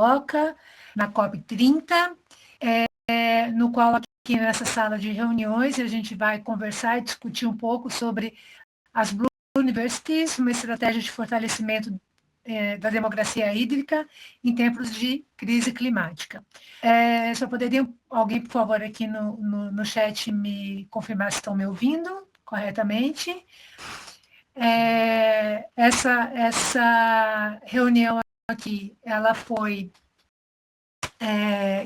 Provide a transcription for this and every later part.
Carioca, na COP30, no qual aqui nessa sala de reuniões a gente vai conversar e discutir um pouco sobre as Blue Universities, uma estratégia de fortalecimento da democracia hídrica em tempos de crise climática. Só poderia alguém, por favor, aqui no chat me confirmar se estão me ouvindo corretamente. Essa reunião aqui, ela foi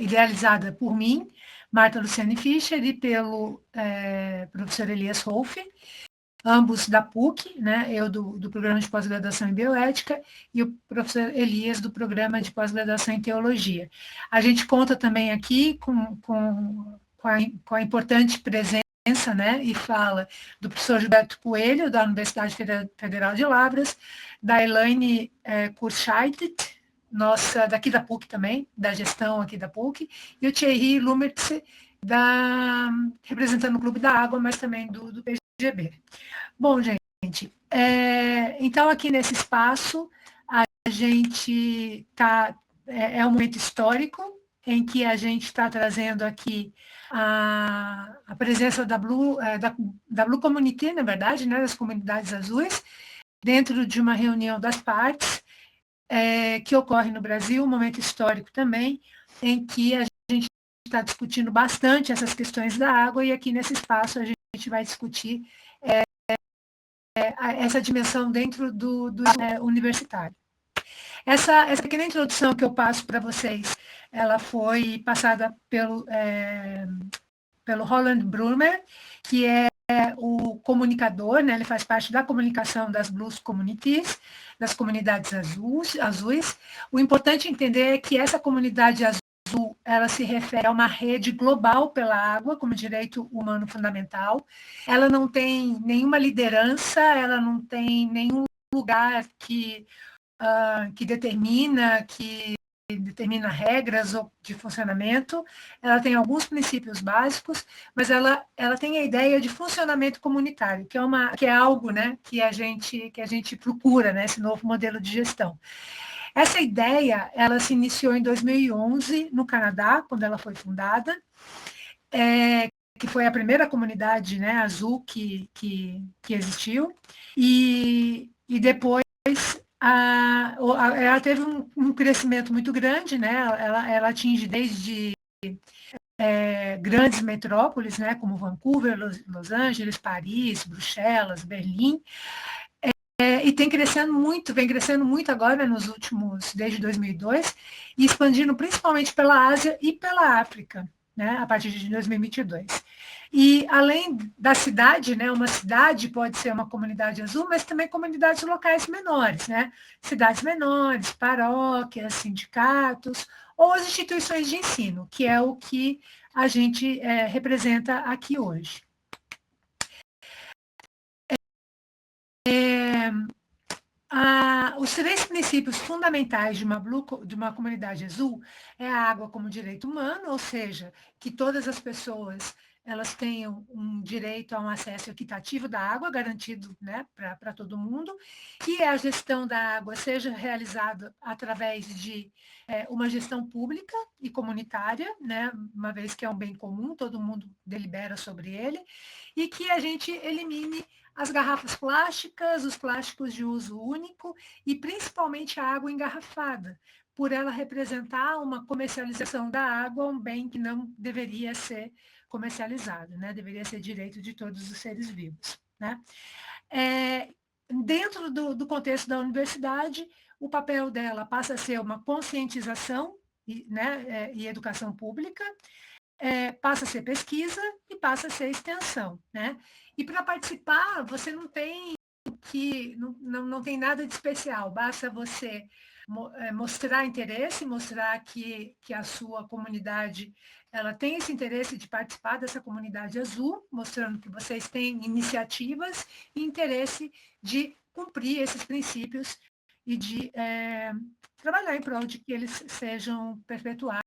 idealizada por mim, Marta Luciane Fischer, e pelo professor Elias Rolfe, ambos da PUC, né? Eu do Programa de Pós-Graduação em Bioética e o professor Elias do Programa de Pós-Graduação em Teologia. A gente conta também aqui com a importante presença, né, e fala do professor Gilberto Coelho, da Universidade Federal de Lavras, da Elaine Kurschaitet, nossa, daqui da PUC também, da gestão aqui da PUC, e o Thierry Lumertz, representando o Clube da Água, mas também do PGB. Bom, gente, então aqui nesse espaço a gente está, um momento histórico em que a gente está trazendo aqui a presença da Blue Community, na verdade, né, das comunidades azuis, dentro de uma reunião das partes, que ocorre no Brasil, um momento histórico também, em que a gente está discutindo bastante essas questões da água, e aqui nesse espaço a gente vai discutir essa dimensão dentro do universitário. Essa pequena introdução que eu passo para vocês, ela foi passada pelo Roland Brumer, que é o comunicador, né? Ele faz parte da comunicação das Blues Communities, das comunidades azuis. O importante entender é que essa comunidade azul, ela se refere a uma rede global pela água como direito humano fundamental. Ela não tem nenhuma liderança, ela não tem nenhum lugar que determina regras de funcionamento. Ela tem alguns princípios básicos, mas ela tem a ideia de funcionamento comunitário, que é algo, né, que a gente procura, né, esse novo modelo de gestão. Essa ideia, ela se iniciou em 2011 no Canadá, quando ela foi fundada, que foi a primeira comunidade, né, azul que existiu, e depois ela teve um crescimento muito grande, né? Ela atinge desde grandes metrópoles, né, como Vancouver, Los Angeles, Paris, Bruxelas, Berlim, e vem crescendo muito agora desde 2002, e expandindo principalmente pela Ásia e pela África, né, a partir de 2022. E além da cidade, né, uma cidade pode ser uma comunidade azul, mas também comunidades locais menores, né, cidades menores, paróquias, sindicatos, ou as instituições de ensino, que é o que a gente representa aqui hoje. Os três princípios fundamentais de uma comunidade azul é a água como direito humano, ou seja, que todas as pessoas elas tenham um direito a um acesso equitativo da água, garantido, né, para todo mundo, que a gestão da água seja realizada através de uma gestão pública e comunitária, né, uma vez que é um bem comum, todo mundo delibera sobre ele, e que a gente elimine as garrafas plásticas, os plásticos de uso único e principalmente a água engarrafada, por ela representar uma comercialização da água, um bem que não deveria ser comercializado, né? Deveria ser direito de todos os seres vivos, né? Dentro do contexto da universidade, o papel dela passa a ser uma conscientização, né, e educação pública, passa a ser pesquisa e passa a ser extensão, né? E para participar, você não tem não tem nada de especial, basta você mostrar interesse, mostrar que a sua comunidade ela tem esse interesse de participar dessa comunidade azul, mostrando que vocês têm iniciativas e interesse de cumprir esses princípios e de trabalhar em prol de que eles sejam perpetuados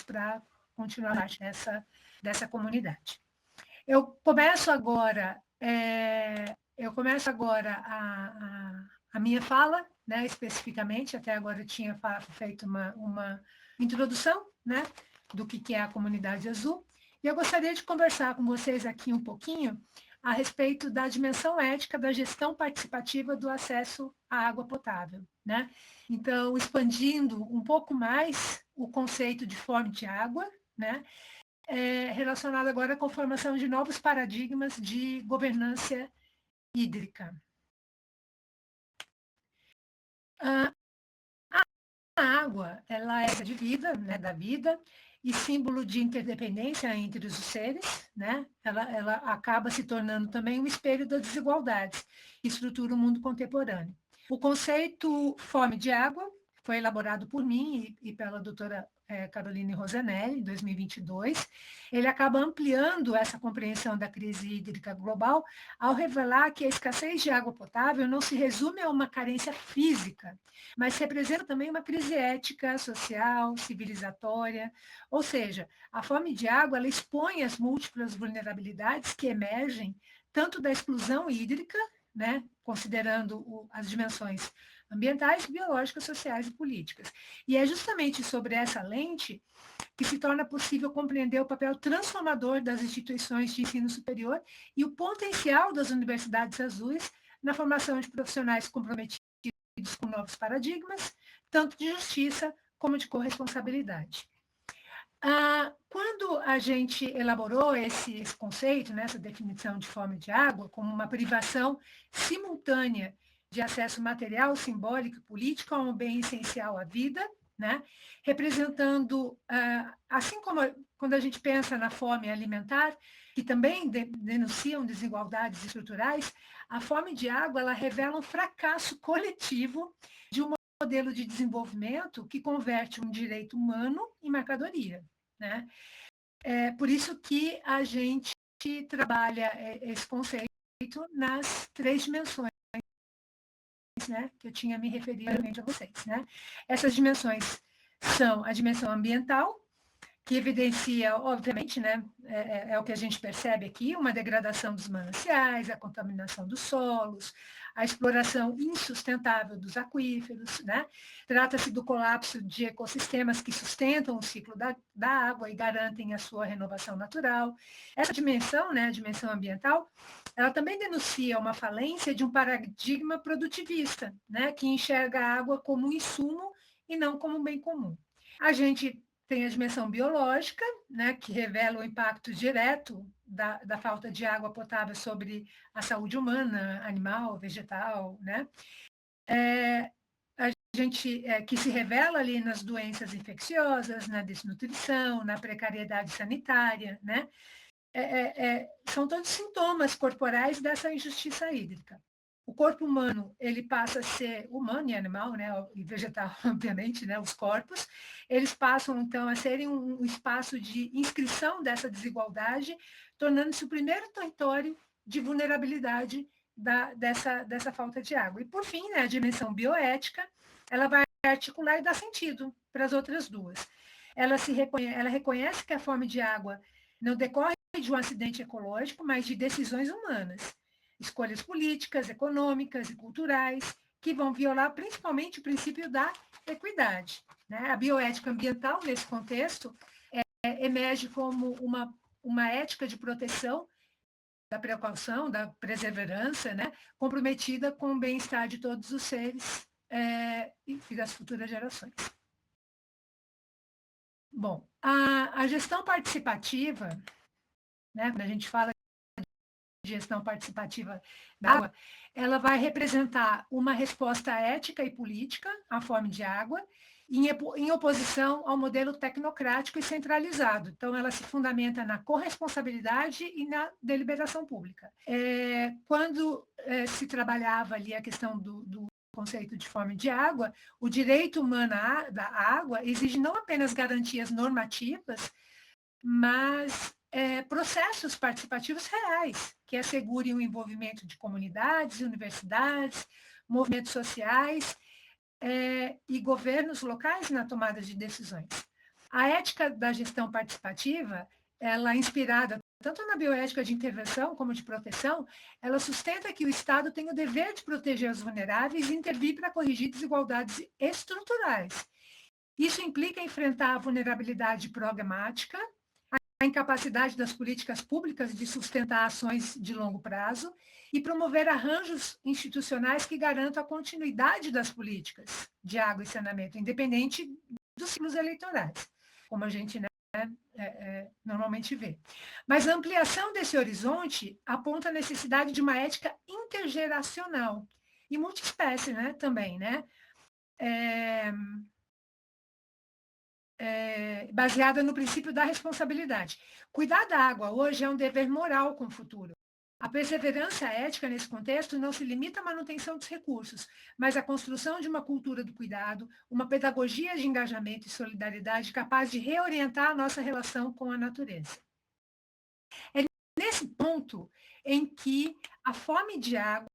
para continuar parte dessa comunidade. Eu começo agora a minha fala, né, especificamente, até agora eu tinha feito uma introdução, né, do que é a comunidade azul, e eu gostaria de conversar com vocês aqui um pouquinho a respeito da dimensão ética da gestão participativa do acesso à água potável, né? Então, expandindo um pouco mais o conceito de fome de água, né? Relacionado agora com a formação de novos paradigmas de governança hídrica. A água, ela é de vida, né, da vida, e símbolo de interdependência entre os seres, né? Ela acaba se tornando também um espelho das desigualdades, que estrutura o mundo contemporâneo. O conceito fome de água foi elaborado por mim e pela doutora Caroline Rosanelli, em 2022. Ele acaba ampliando essa compreensão da crise hídrica global ao revelar que a escassez de água potável não se resume a uma carência física, mas representa também uma crise ética, social, civilizatória, ou seja, a fome de água ela expõe as múltiplas vulnerabilidades que emergem tanto da exclusão hídrica, né, considerando as dimensões ambientais, biológicas, sociais e políticas. E é justamente sobre essa lente que se torna possível compreender o papel transformador das instituições de ensino superior e o potencial das universidades azuis na formação de profissionais comprometidos com novos paradigmas, tanto de justiça como de corresponsabilidade. Quando a gente elaborou esse conceito, né, essa definição de fome de água, como uma privação simultânea de acesso material, simbólico e político a um bem essencial à vida, né, representando, assim como quando a gente pensa na fome alimentar, que também denunciam desigualdades estruturais, a fome de água ela revela um fracasso coletivo de um modelo de desenvolvimento que converte um direito humano em mercadoria, né? É por isso que a gente trabalha esse conceito nas 3 dimensões, né, que eu tinha me referido a vocês, né? Essas dimensões são a dimensão ambiental, que evidencia, obviamente, né, é o que a gente percebe aqui, uma degradação dos mananciais, a contaminação dos solos, a exploração insustentável dos aquíferos, né? Trata-se do colapso de ecossistemas que sustentam o ciclo da água e garantem a sua renovação natural. Essa dimensão, né, a dimensão ambiental, ela também denuncia uma falência de um paradigma produtivista, né, que enxerga a água como um insumo e não como um bem comum. A gente tem a dimensão biológica, né, que revela o impacto direto da falta de água potável sobre a saúde humana, animal, vegetal, né? A gente que se revela ali nas doenças infecciosas, na desnutrição, na precariedade sanitária, né? São todos sintomas corporais dessa injustiça hídrica. O corpo humano, ele passa a ser humano e animal, né, e vegetal, obviamente, né, os corpos, eles passam, então, a serem um espaço de inscrição dessa desigualdade, tornando-se o primeiro território de vulnerabilidade dessa falta de água. E, por fim, né, a dimensão bioética, ela vai articular e dar sentido para as outras duas. Ela reconhece que a fome de água não decorre de um acidente ecológico, mas de decisões humanas, escolhas políticas, econômicas e culturais, que vão violar principalmente o princípio da equidade, né? A bioética ambiental, nesse contexto, emerge como uma ética de proteção, da precaução, da perseverança, né? Comprometida com o bem-estar de todos os seres e das futuras gerações. Bom, a gestão participativa, né, quando a gente fala de gestão participativa da água, ela vai representar uma resposta ética e política à fome de água, em oposição ao modelo tecnocrático e centralizado. Então, ela se fundamenta na corresponsabilidade e na deliberação pública. Quando se trabalhava ali a questão do conceito de fome de água, o direito humano da água exige não apenas garantias normativas, mas processos participativos reais, que assegurem o envolvimento de comunidades, universidades, movimentos sociais e governos locais na tomada de decisões. A ética da gestão participativa, ela é inspirada tanto na bioética de intervenção como de proteção, ela sustenta que o Estado tem o dever de proteger os vulneráveis e intervir para corrigir desigualdades estruturais. Isso implica enfrentar a vulnerabilidade programática, a incapacidade das políticas públicas de sustentar ações de longo prazo e promover arranjos institucionais que garantam a continuidade das políticas de água e saneamento, independente dos ciclos eleitorais, como a gente, né, normalmente vê. Mas a ampliação desse horizonte aponta a necessidade de uma ética intergeracional e multiespécie, né, também, né? Baseada no princípio da responsabilidade. Cuidar da água hoje é um dever moral com o futuro. A perseverança ética nesse contexto não se limita à manutenção dos recursos, mas à construção de uma cultura do cuidado, uma pedagogia de engajamento e solidariedade capaz de reorientar a nossa relação com a natureza. É nesse ponto em que a fome de água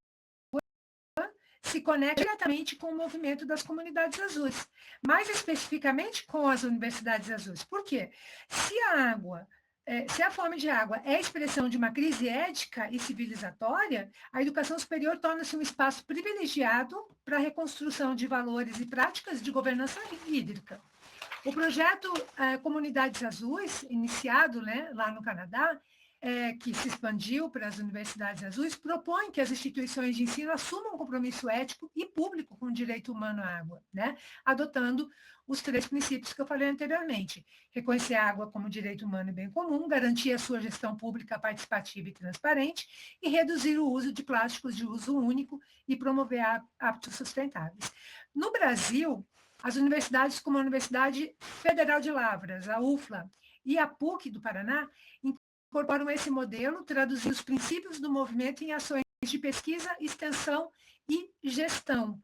se conecta diretamente com o movimento das comunidades azuis, mais especificamente com as universidades azuis. Por quê? Se a fome de água é a expressão de uma crise ética e civilizatória, a educação superior torna-se um espaço privilegiado para a reconstrução de valores e práticas de governança hídrica. O projeto Comunidades Azuis, iniciado, né, lá no Canadá, que se expandiu para as universidades azuis, propõe que as instituições de ensino assumam um compromisso ético e público com o direito humano à água, né? Adotando os 3 princípios que eu falei anteriormente: reconhecer a água como direito humano e bem comum, garantir a sua gestão pública participativa e transparente e reduzir o uso de plásticos de uso único e promover hábitos sustentáveis. No Brasil, as universidades como a Universidade Federal de Lavras, a UFLA, e a PUC do Paraná incorporam esse modelo, traduzindo os princípios do movimento em ações de pesquisa, extensão e gestão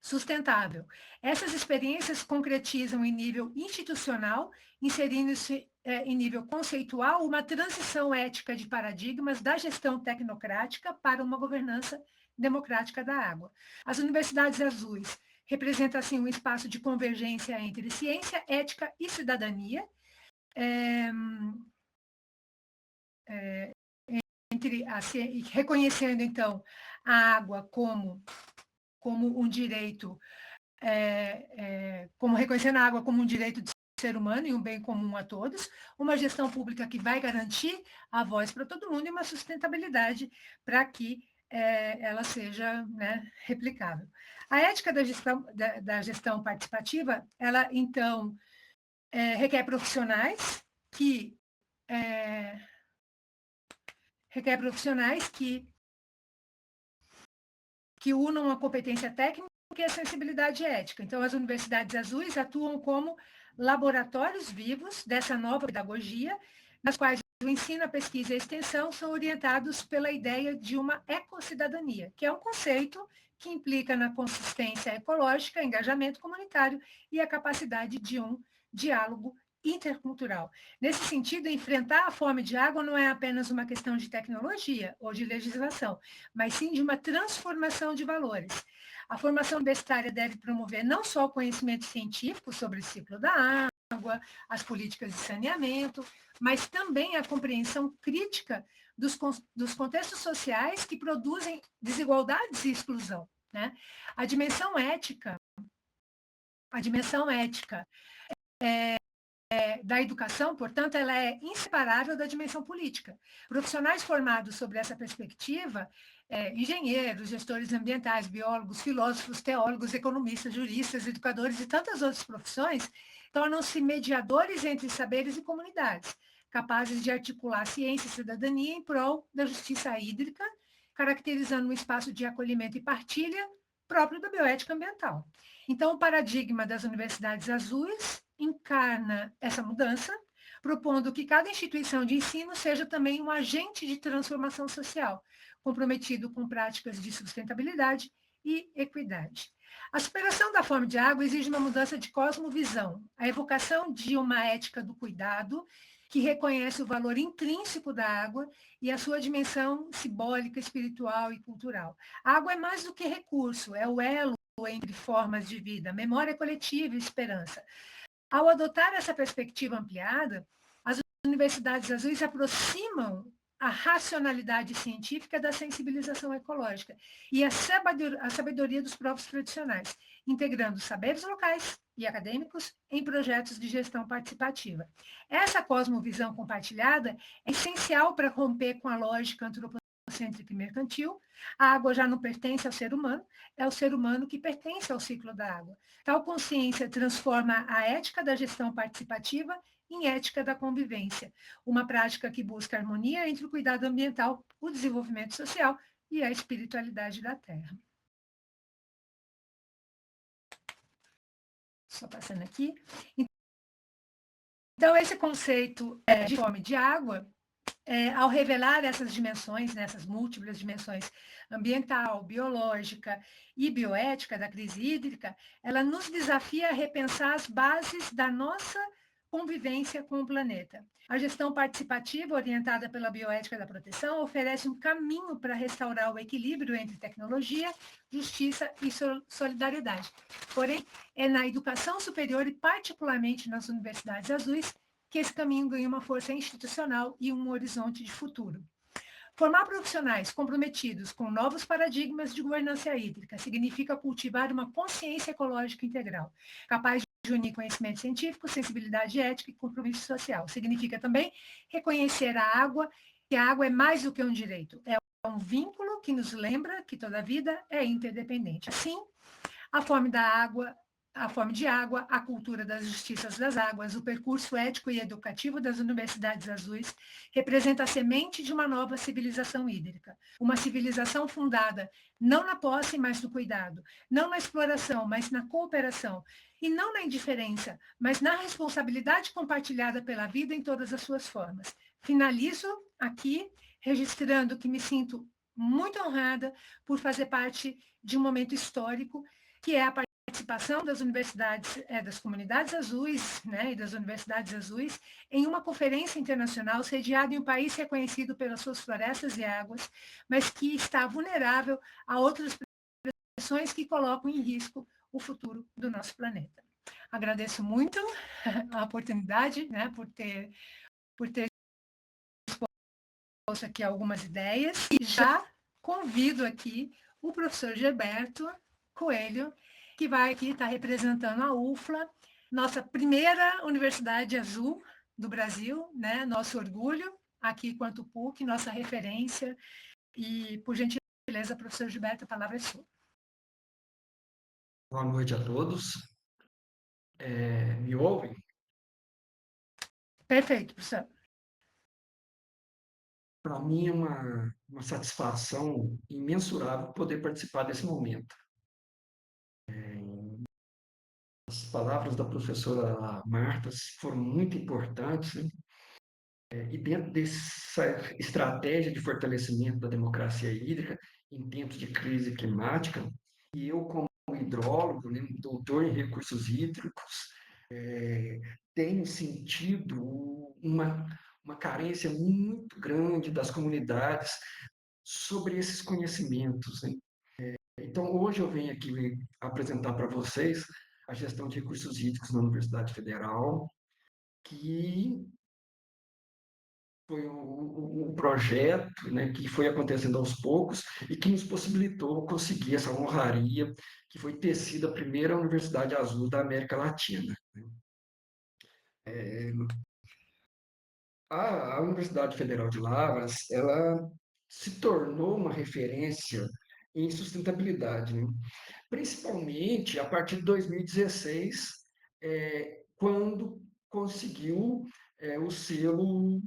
sustentável. Essas experiências concretizam em nível institucional, inserindo-se em nível conceitual uma transição ética de paradigmas da gestão tecnocrática para uma governança democrática da água. As universidades azuis representam, assim, um espaço de convergência entre ciência, ética e cidadania, reconhecendo, então, a água como um direito, como reconhecendo a água como um direito de ser humano e um bem comum a todos, uma gestão pública que vai garantir a voz para todo mundo e uma sustentabilidade para que ela seja, né, replicável. A ética da gestão participativa, ela, então, requer profissionais que unam a competência técnica e a sensibilidade ética. Então, as universidades azuis atuam como laboratórios vivos dessa nova pedagogia, nas quais o ensino, a pesquisa e a extensão são orientados pela ideia de uma ecossidadania, que é um conceito que implica na consistência ecológica, engajamento comunitário e a capacidade de um diálogo intercultural. Nesse sentido, enfrentar a fome de água não é apenas uma questão de tecnologia ou de legislação, mas sim de uma transformação de valores. A formação universitária deve promover não só o conhecimento científico sobre o ciclo da água, as políticas de saneamento, mas também a compreensão crítica dos contextos sociais que produzem desigualdades e exclusão, né? A dimensão ética da educação, portanto, ela é inseparável da dimensão política. Profissionais formados sobre essa perspectiva, engenheiros, gestores ambientais, biólogos, filósofos, teólogos, economistas, juristas, educadores e tantas outras profissões, tornam-se mediadores entre saberes e comunidades, capazes de articular ciência e cidadania em prol da justiça hídrica, caracterizando um espaço de acolhimento e partilha próprio da bioética ambiental. Então, o paradigma das universidades azuis encarna essa mudança, propondo que cada instituição de ensino seja também um agente de transformação social, comprometido com práticas de sustentabilidade e equidade. A superação da fome de água exige uma mudança de cosmovisão, a evocação de uma ética do cuidado que reconhece o valor intrínseco da água e a sua dimensão simbólica, espiritual e cultural. A água é mais do que recurso, é o elo entre formas de vida, memória coletiva e esperança. Ao adotar essa perspectiva ampliada, as universidades azuis aproximam a racionalidade científica da sensibilização ecológica e a sabedoria dos povos tradicionais, integrando saberes locais e acadêmicos em projetos de gestão participativa. Essa cosmovisão compartilhada é essencial para romper com a lógica antropocêntrica e mercantil. A água já não pertence ao ser humano, é o ser humano que pertence ao ciclo da água. Tal consciência transforma a ética da gestão participativa em ética da convivência, uma prática que busca harmonia entre o cuidado ambiental, o desenvolvimento social e a espiritualidade da Terra. Só passando aqui. Então, esse conceito de fome de água, ao revelar essas dimensões, né, essas múltiplas dimensões ambiental, biológica e bioética da crise hídrica, ela nos desafia a repensar as bases da nossa convivência com o planeta. A gestão participativa, orientada pela bioética da proteção, oferece um caminho para restaurar o equilíbrio entre tecnologia, justiça e solidariedade. Porém, é na educação superior e particularmente nas universidades azuis que esse caminho ganha uma força institucional e um horizonte de futuro. Formar profissionais comprometidos com novos paradigmas de governança hídrica significa cultivar uma consciência ecológica integral, capaz de unir conhecimento científico, sensibilidade ética e compromisso social. Significa também reconhecer que a água é mais do que um direito, é um vínculo que nos lembra que toda vida é interdependente. Assim, a fome de água, a cultura das justiças das águas, o percurso ético e educativo das universidades azuis representa a semente de uma nova civilização hídrica. Uma civilização fundada não na posse, mas no cuidado, não na exploração, mas na cooperação, e não na indiferença, mas na responsabilidade compartilhada pela vida em todas as suas formas. Finalizo aqui registrando que me sinto muito honrada por fazer parte de um momento histórico que é a participação das universidades, das comunidades azuis, né, e das universidades azuis, em uma conferência internacional sediada em um país reconhecido pelas suas florestas e águas, mas que está vulnerável a outras pressões que colocam em risco o futuro do nosso planeta. Agradeço muito a oportunidade, né, por ter exposto aqui algumas ideias, e já convido aqui o professor Gilberto Coelho, que vai aqui estar representando a UFLA, nossa primeira universidade azul do Brasil, né? Nosso orgulho aqui quanto PUC, nossa referência. E, por gentileza, professor Gilberto, a palavra é sua. Boa noite a todos. Me ouvem? Perfeito, professor. Para mim é uma satisfação imensurável poder participar desse momento. As palavras da professora Marta foram muito importantes, né? E dentro dessa estratégia de fortalecimento da democracia hídrica em tempos de crise climática, e eu como hidrólogo, né, doutor em recursos hídricos, tenho sentido uma carência muito grande das comunidades sobre esses conhecimentos, né? Então, hoje eu venho aqui apresentar para vocês a gestão de recursos hídricos na Universidade Federal, que foi um projeto, né, que foi acontecendo aos poucos e que nos possibilitou conseguir essa honraria, que foi ter sido a primeira Universidade Azul da América Latina. A Universidade Federal de Lavras, ela se tornou uma referência em sustentabilidade, né? Principalmente a partir de 2016, quando conseguiu o selo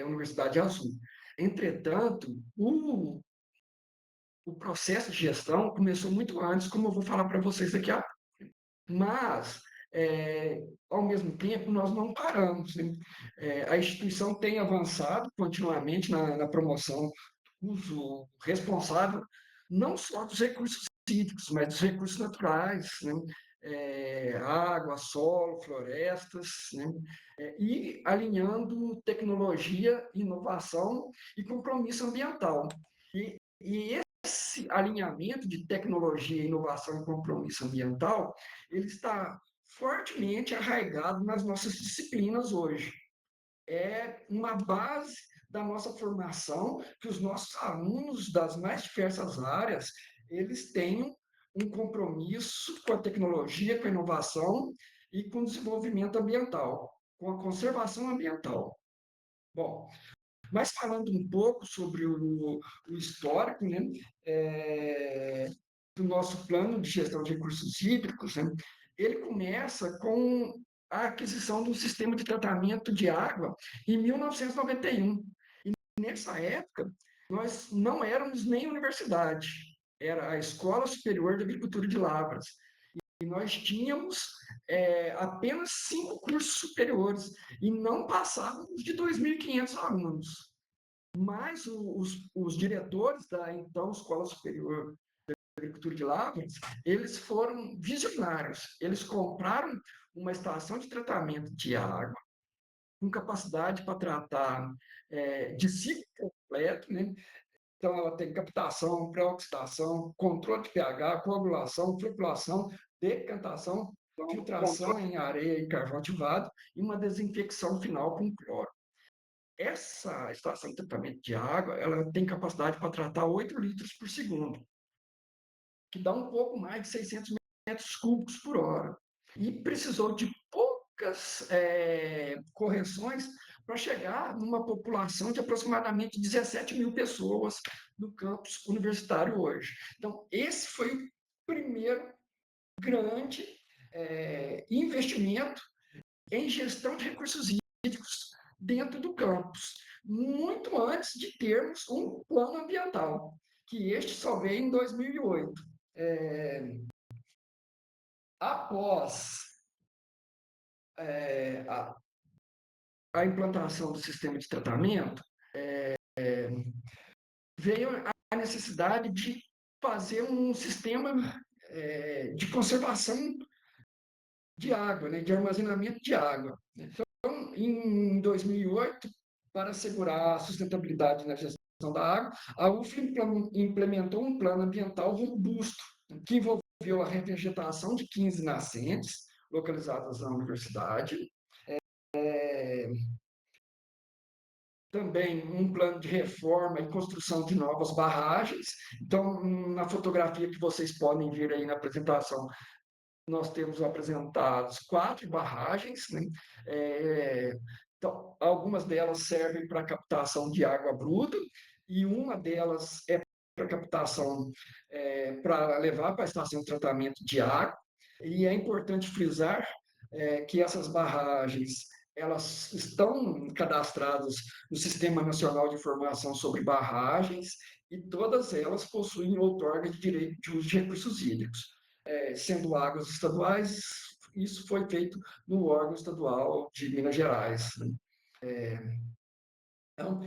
Universidade Azul. Entretanto, o processo de gestão começou muito antes, como eu vou falar para vocês daqui a pouco. Mas, ao mesmo tempo, nós não paramos, né? A instituição tem avançado continuamente na promoção do uso responsável, não só dos recursos hídricos, mas dos recursos naturais, né? Água, solo, florestas, né? E alinhando tecnologia, inovação e compromisso ambiental. E esse alinhamento de tecnologia, inovação e compromisso ambiental, ele está fortemente arraigado nas nossas disciplinas hoje. é uma base da nossa formação, que os nossos alunos das mais diversas áreas, eles tenham um compromisso com a tecnologia, com a inovação e com o desenvolvimento ambiental, com a conservação ambiental. Bom, mas falando um pouco sobre o histórico, né, do nosso plano de gestão de recursos hídricos, né, ele começa com a aquisição de um sistema de tratamento de água em 1991. E nessa época, nós não éramos nem universidade, era a Escola Superior de Agricultura de Lavras. E nós tínhamos apenas 5 cursos superiores e não passávamos de 2.500 alunos. Mas os diretores da então Escola Superior de Agricultura de Lavras, eles foram visionários. Eles compraram uma estação de tratamento de água com capacidade para tratar de ciclo completo, né? Então, ela tem captação, pré-oxidação, controle de pH, coagulação, floculação, decantação, filtração em areia e carvão ativado e uma desinfecção final com cloro. Essa estação de tratamento de água, ela tem capacidade para tratar 8 litros por segundo, que dá um pouco mais de 600 metros cúbicos por hora. E precisou de poucas correções para chegar numa população de aproximadamente 17 mil pessoas no campus universitário hoje. Então, esse foi o primeiro grande investimento em gestão de recursos hídricos dentro do campus, muito antes de termos um plano ambiental, que este só veio em 2008. Após a implantação do sistema de tratamento, veio a necessidade de fazer um sistema de conservação de água, né, de armazenamento de água. Então, em 2008, para assegurar a sustentabilidade na gestão da água, a UF implementou um plano ambiental robusto, que envolveu a revegetação de 15 nascentes localizadas na universidade, também um plano de reforma e construção de novas barragens. Então, na fotografia que vocês podem ver aí na apresentação, nós temos apresentados 4 barragens, né? Então, algumas delas servem para captação de água bruta e uma delas é para captação, para levar para a estação de tratamento de água. E é importante frisar que essas barragens elas estão cadastradas no Sistema Nacional de Informação sobre Barragens e todas elas possuem outorga de direito de uso de recursos hídricos. Sendo águas estaduais, isso foi feito no órgão estadual de Minas Gerais. Então,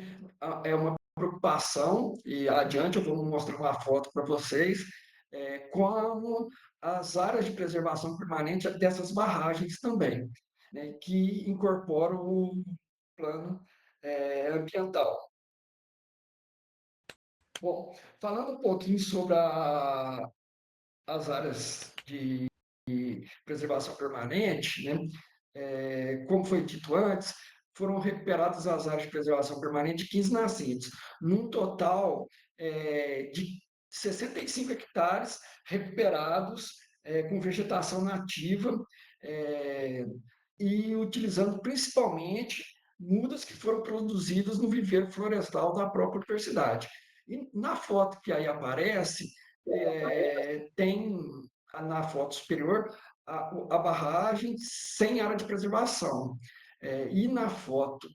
é uma preocupação, e adiante eu vou mostrar uma foto para vocês, como as áreas de preservação permanente dessas barragens também, né, que incorporam o plano ambiental. Bom, falando um pouquinho sobre as áreas de preservação permanente, né, como foi dito antes, foram recuperadas as áreas de preservação permanente de 15 nascentes, num total de 65 hectares recuperados com vegetação nativa e utilizando principalmente mudas que foram produzidas no viveiro florestal da própria universidade. E na foto que aí aparece, tem na foto superior a barragem sem área de preservação. E na foto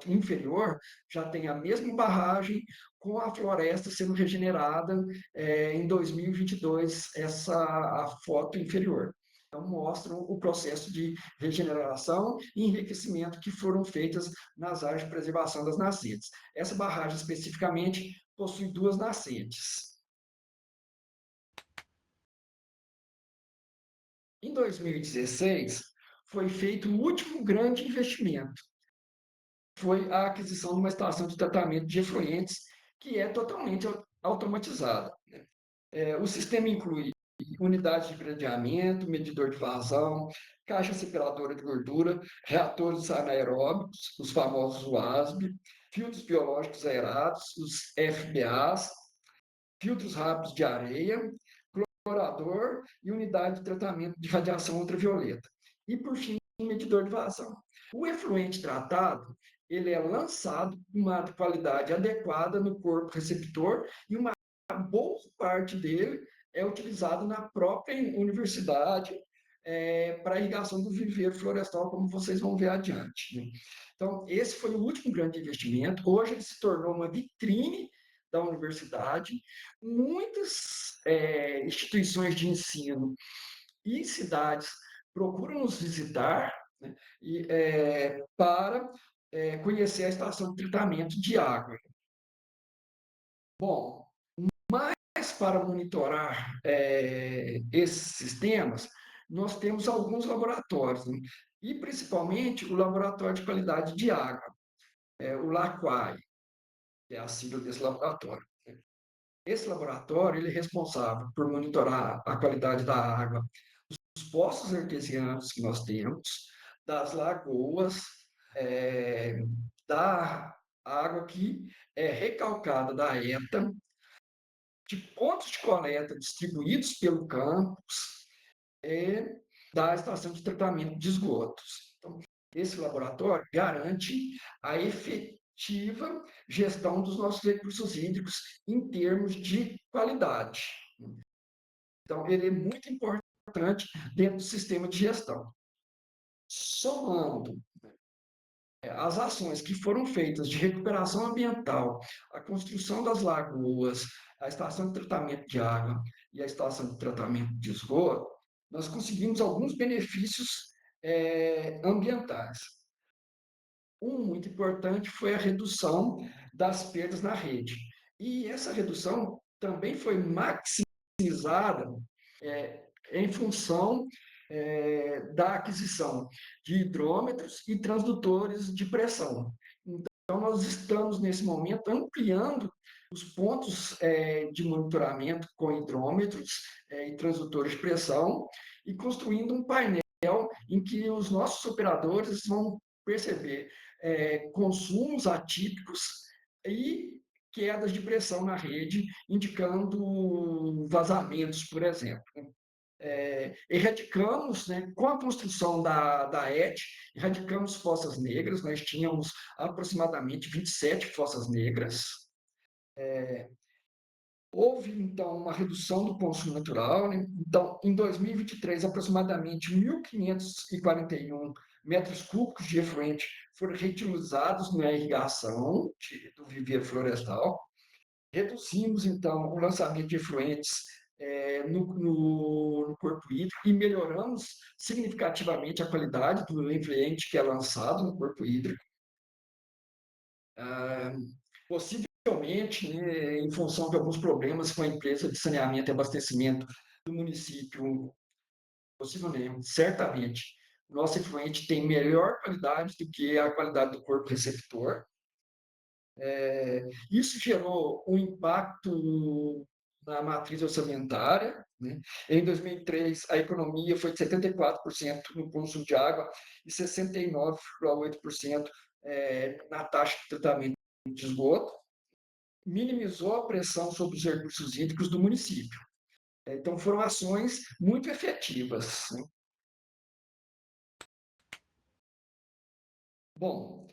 inferior já tem a mesma barragem com a floresta sendo regenerada em 2022, a foto inferior. Então, mostram o processo de regeneração e enriquecimento que foram feitas nas áreas de preservação das nascentes. Essa barragem, especificamente, possui 2 nascentes. Em 2016, foi feito o último grande investimento, foi a aquisição de uma estação de tratamento de efluentes que é totalmente automatizada. O sistema inclui unidade de gradeamento, medidor de vazão, caixa separadora de gordura, reatores anaeróbicos, os famosos WASB, filtros biológicos aerados, os FBAs, filtros rápidos de areia, clorador e unidade de tratamento de radiação ultravioleta. E, por fim, medidor de vazão. O efluente tratado, ele é lançado com uma qualidade adequada no corpo receptor e uma boa parte dele é utilizado na própria universidade para a irrigação do viveiro florestal, como vocês vão ver adiante. Né? Então, esse foi o último grande investimento. Hoje ele se tornou uma vitrine da universidade. Muitas instituições de ensino e cidades procuram nos visitar, né, para conhecer a estação de tratamento de água. Bom, mas para monitorar esses sistemas, nós temos alguns laboratórios, né? E principalmente o Laboratório de Qualidade de Água, o LAQUAI, que é a sigla desse laboratório. Esse laboratório ele é responsável por monitorar a qualidade da água dos poços artesianos que nós temos, das lagoas, da água que é recalcada da ETA, de pontos de coleta distribuídos pelo campus e da estação de tratamento de esgotos. Então, esse laboratório garante a efetiva gestão dos nossos recursos hídricos em termos de qualidade. Então, ele é muito importante dentro do sistema de gestão. Somando as ações que foram feitas de recuperação ambiental, a construção das lagoas, a estação de tratamento de água e a estação de tratamento de esgoto, nós conseguimos alguns benefícios ambientais. Um muito importante foi a redução das perdas na rede. E essa redução também foi maximizada em função da aquisição de hidrômetros e transdutores de pressão. Então, nós estamos, nesse momento, ampliando os pontos de monitoramento com hidrômetros e transdutores de pressão e construindo um painel em que os nossos operadores vão perceber consumos atípicos e quedas de pressão na rede, indicando vazamentos, por exemplo. Erradicamos, né, com a construção da ET, erradicamos fossas negras, nós tínhamos aproximadamente 27 fossas negras. Houve, então, uma redução do consumo natural. Né? Então, em 2023, aproximadamente 1.541 metros cúbicos de efluente foram reutilizados na irrigação do viveiro florestal. Reduzimos, então, o lançamento de efluentes no corpo hídrico e melhoramos significativamente a qualidade do efluente que é lançado no corpo hídrico. Possivelmente, né, em função de alguns problemas com a empresa de saneamento e abastecimento do município, possivelmente, certamente, o nosso efluente tem melhor qualidade do que a qualidade do corpo receptor. Isso gerou um impacto na matriz orçamentária. Né? Em 2003, a economia foi de 74% no consumo de água e 69,8% na taxa de tratamento de esgoto. Minimizou a pressão sobre os recursos hídricos do município. Então, foram ações muito efetivas. Né? Bom,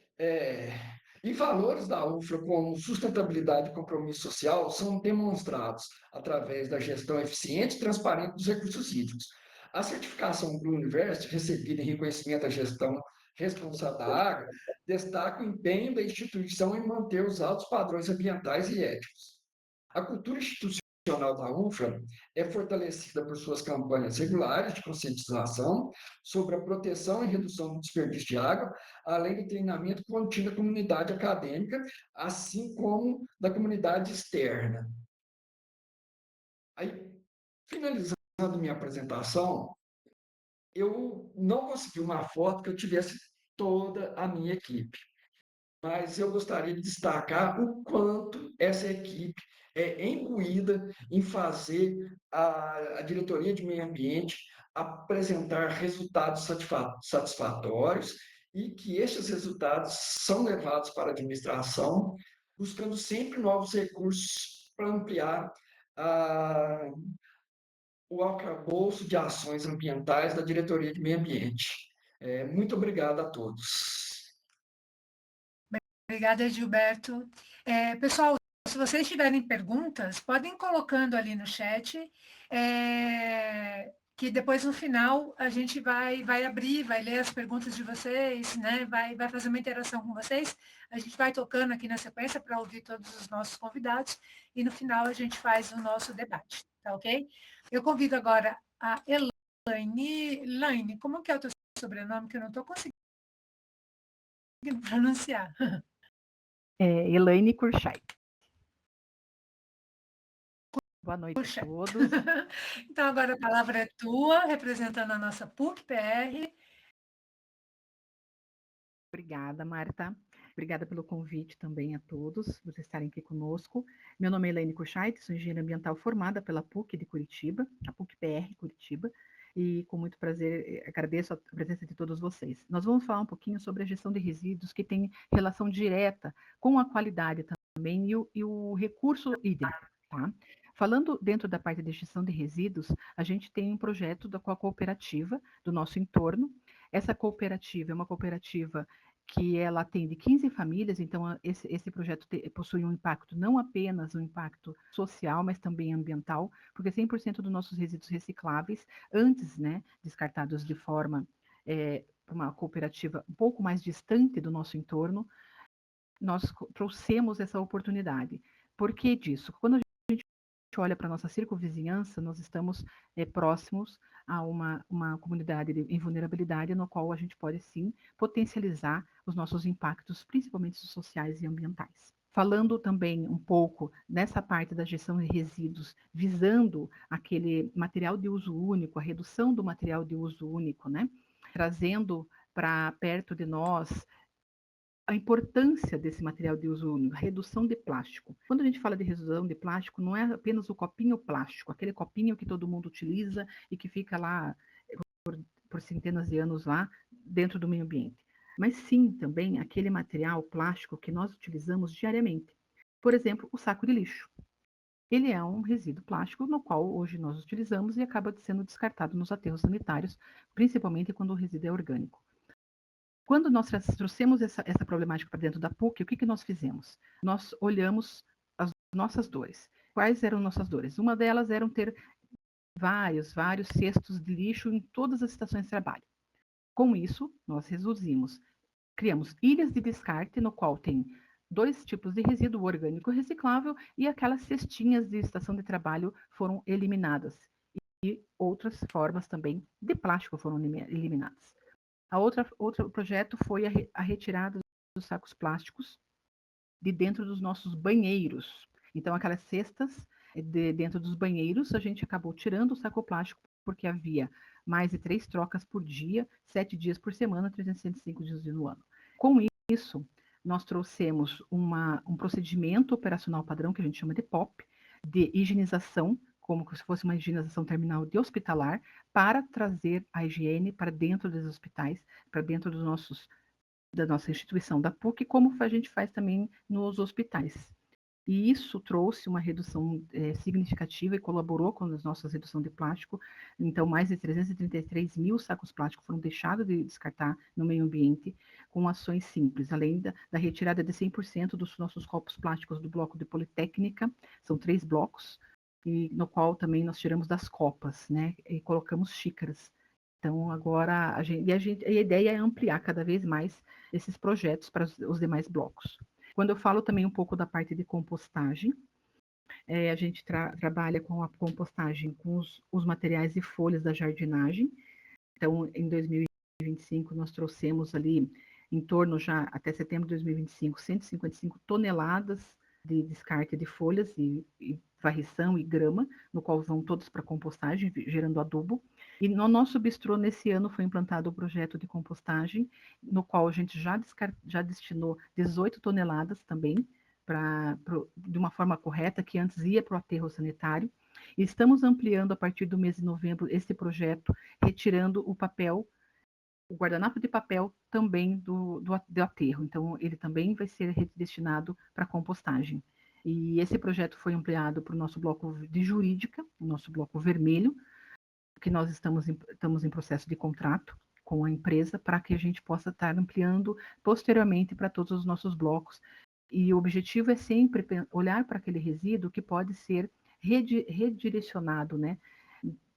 e valores da UFRA, como sustentabilidade e compromisso social, são demonstrados através da gestão eficiente e transparente dos recursos hídricos. A certificação Blue University, recebida em reconhecimento à gestão responsável da água, destaca o empenho da instituição em manter os altos padrões ambientais e éticos. A cultura institucional da UFRA é fortalecida por suas campanhas regulares de conscientização sobre a proteção e redução do desperdício de água, além do treinamento contínuo da comunidade acadêmica, assim como da comunidade externa. Aí, finalizando minha apresentação, eu não consegui uma foto que eu tivesse toda a minha equipe, mas eu gostaria de destacar o quanto essa equipe imbuída em fazer a diretoria de meio ambiente apresentar resultados satisfatórios e que estes resultados são levados para a administração, buscando sempre novos recursos para ampliar a, o arcabouço de ações ambientais da diretoria de meio ambiente. Muito obrigado a todos. Obrigada, Gilberto. Pessoal, se vocês tiverem perguntas, podem ir colocando ali no chat, que depois, no final, a gente vai abrir, vai ler as perguntas de vocês, né? Vai fazer uma interação com vocês. A gente vai tocando aqui na sequência para ouvir todos os nossos convidados e, no final, a gente faz o nosso debate, tá ok? Eu convido agora a Elaine. Elaine, como que é o teu sobrenome, que eu não estou conseguindo pronunciar? Elaine Kurchay. Boa noite Puxa. a todos. Então, agora a palavra é tua, representando a nossa PUC-PR. Obrigada, Marta. Obrigada pelo convite também a todos, por estarem aqui conosco. Meu nome é Elaine Kurchay, sou engenheira ambiental formada pela PUC de Curitiba, a PUC-PR Curitiba, e com muito prazer agradeço a presença de todos vocês. Nós vamos falar um pouquinho sobre a gestão de resíduos, que tem relação direta com a qualidade também e o recurso hídrico, tá? Falando dentro da parte de gestão de resíduos, a gente tem um projeto com a cooperativa do nosso entorno. Essa cooperativa é uma cooperativa que ela atende 15 famílias, então esse projeto possui um impacto, não apenas um impacto social, mas também ambiental, porque 100% dos nossos resíduos recicláveis, antes, né, descartados de forma, uma cooperativa um pouco mais distante do nosso entorno, nós trouxemos essa oportunidade. Por que disso? Quando a gente olha para a nossa circunvizinhança, nós estamos próximos a uma comunidade em vulnerabilidade, no qual a gente pode, sim, potencializar os nossos impactos, principalmente sociais e ambientais. Falando também um pouco nessa parte da gestão de resíduos, visando aquele material de uso único, a redução do material de uso único, né? Trazendo para perto de nós a importância desse material de uso único, a redução de plástico. Quando a gente fala de redução de plástico, não é apenas o copinho plástico, aquele copinho que todo mundo utiliza e que fica lá por centenas de anos lá dentro do meio ambiente. Mas sim, também aquele material plástico que nós utilizamos diariamente. Por exemplo, o saco de lixo. Ele é um resíduo plástico no qual hoje nós utilizamos e acaba sendo descartado nos aterros sanitários, principalmente quando o resíduo é orgânico. Quando nós trouxemos essa problemática para dentro da PUC, o que nós fizemos? Nós olhamos as nossas dores. Quais eram nossas dores? Uma delas era ter vários cestos de lixo em todas as estações de trabalho. Com isso, nós criamos ilhas de descarte, no qual tem 2 tipos de resíduo, orgânico reciclável, e aquelas cestinhas de estação de trabalho foram eliminadas. E outras formas também de plástico foram eliminadas. Outro projeto foi a retirada dos sacos plásticos de dentro dos nossos banheiros. Então, aquelas cestas dentro dos banheiros, a gente acabou tirando o saco plástico porque havia mais de 3 trocas por dia, 7 dias por semana, 365 dias no ano. Com isso, nós trouxemos um procedimento operacional padrão, que a gente chama de POP, de higienização, como se fosse uma higienização terminal de hospitalar, para trazer a higiene para dentro dos hospitais, para dentro da nossa instituição da PUC, como a gente faz também nos hospitais. E isso trouxe uma redução significativa e colaborou com a nossa redução de plástico. Então, mais de 333 mil sacos plásticos foram deixados de descartar no meio ambiente com ações simples, além da retirada de 100% dos nossos copos plásticos do bloco de Politécnica, são 3 blocos, e no qual também nós tiramos das copas, né, e colocamos xícaras. Então, agora, a ideia é ampliar cada vez mais esses projetos para os demais blocos. Quando eu falo também um pouco da parte de compostagem, a gente trabalha com a compostagem com os materiais e folhas da jardinagem. Então, em 2025, nós trouxemos ali, em torno já, até setembro de 2025, 155 toneladas de descarte de folhas e varrição e grama, no qual vão todos para compostagem, gerando adubo. E no nosso bistrô, nesse ano, foi implantado o projeto de compostagem, no qual a gente já destinou 18 toneladas também de uma forma correta, que antes ia para o aterro sanitário. E estamos ampliando a partir do mês de novembro esse projeto, retirando o guardanapo de papel também do aterro. Então, ele também vai ser destinado para compostagem. E esse projeto foi ampliado para o nosso bloco de jurídica, o nosso bloco vermelho, que nós estamos em processo de contrato com a empresa para que a gente possa estar ampliando posteriormente para todos os nossos blocos. E o objetivo é sempre olhar para aquele resíduo que pode ser redirecionado, né?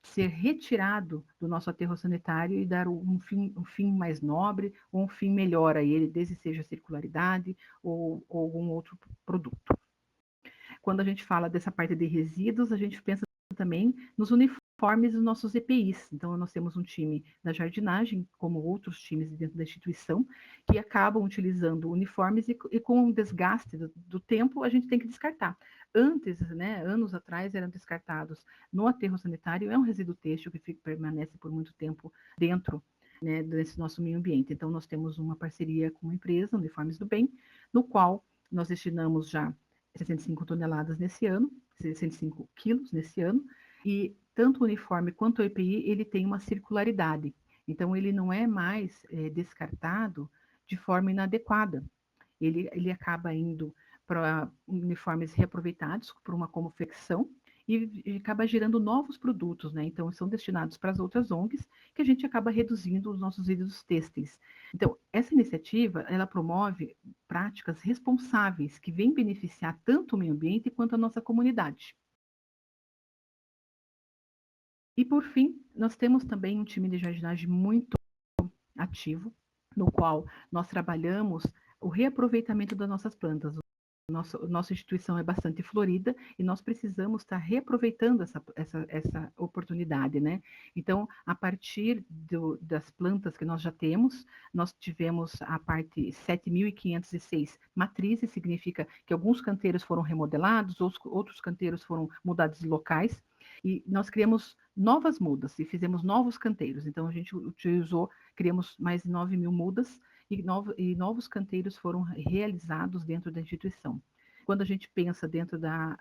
Ser retirado do nosso aterro sanitário e dar um fim mais nobre, ou um fim melhor a ele, desde seja circularidade ou algum outro produto. Quando a gente fala dessa parte de resíduos, a gente pensa também nos uniformes dos nossos EPIs. Então, nós temos um time da jardinagem, como outros times dentro da instituição, que acabam utilizando uniformes e com o desgaste do tempo, a gente tem que descartar. Antes, né, anos atrás, eram descartados no aterro sanitário, é um resíduo têxtil que permanece por muito tempo dentro, né, desse nosso meio ambiente. Então, nós temos uma parceria com uma empresa, Uniformes do Bem, no qual nós destinamos já 65 toneladas nesse ano, 65 quilos nesse ano, e tanto o uniforme quanto o EPI, ele tem uma circularidade. Então, ele não é mais descartado de forma inadequada. Ele acaba indo para uniformes reaproveitados por uma confecção e acaba gerando novos produtos, né? Então, são destinados para as outras ONGs, que a gente acaba reduzindo os nossos resíduos têxteis. Então, essa iniciativa, ela promove práticas responsáveis que vêm beneficiar tanto o meio ambiente quanto a nossa comunidade. E, por fim, nós temos também um time de jardinagem muito ativo, no qual nós trabalhamos o reaproveitamento das nossas plantas. Nossa instituição é bastante florida e nós precisamos estar reaproveitando essa oportunidade, né? Então, a partir das plantas que nós já temos, nós tivemos a parte 7.506 matrizes, significa que alguns canteiros foram remodelados, outros canteiros foram mudados de locais, e nós criamos novas mudas e fizemos novos canteiros. Então, a gente criamos mais de 9.000 mudas, e novos canteiros foram realizados dentro da instituição. Quando a gente pensa dentro da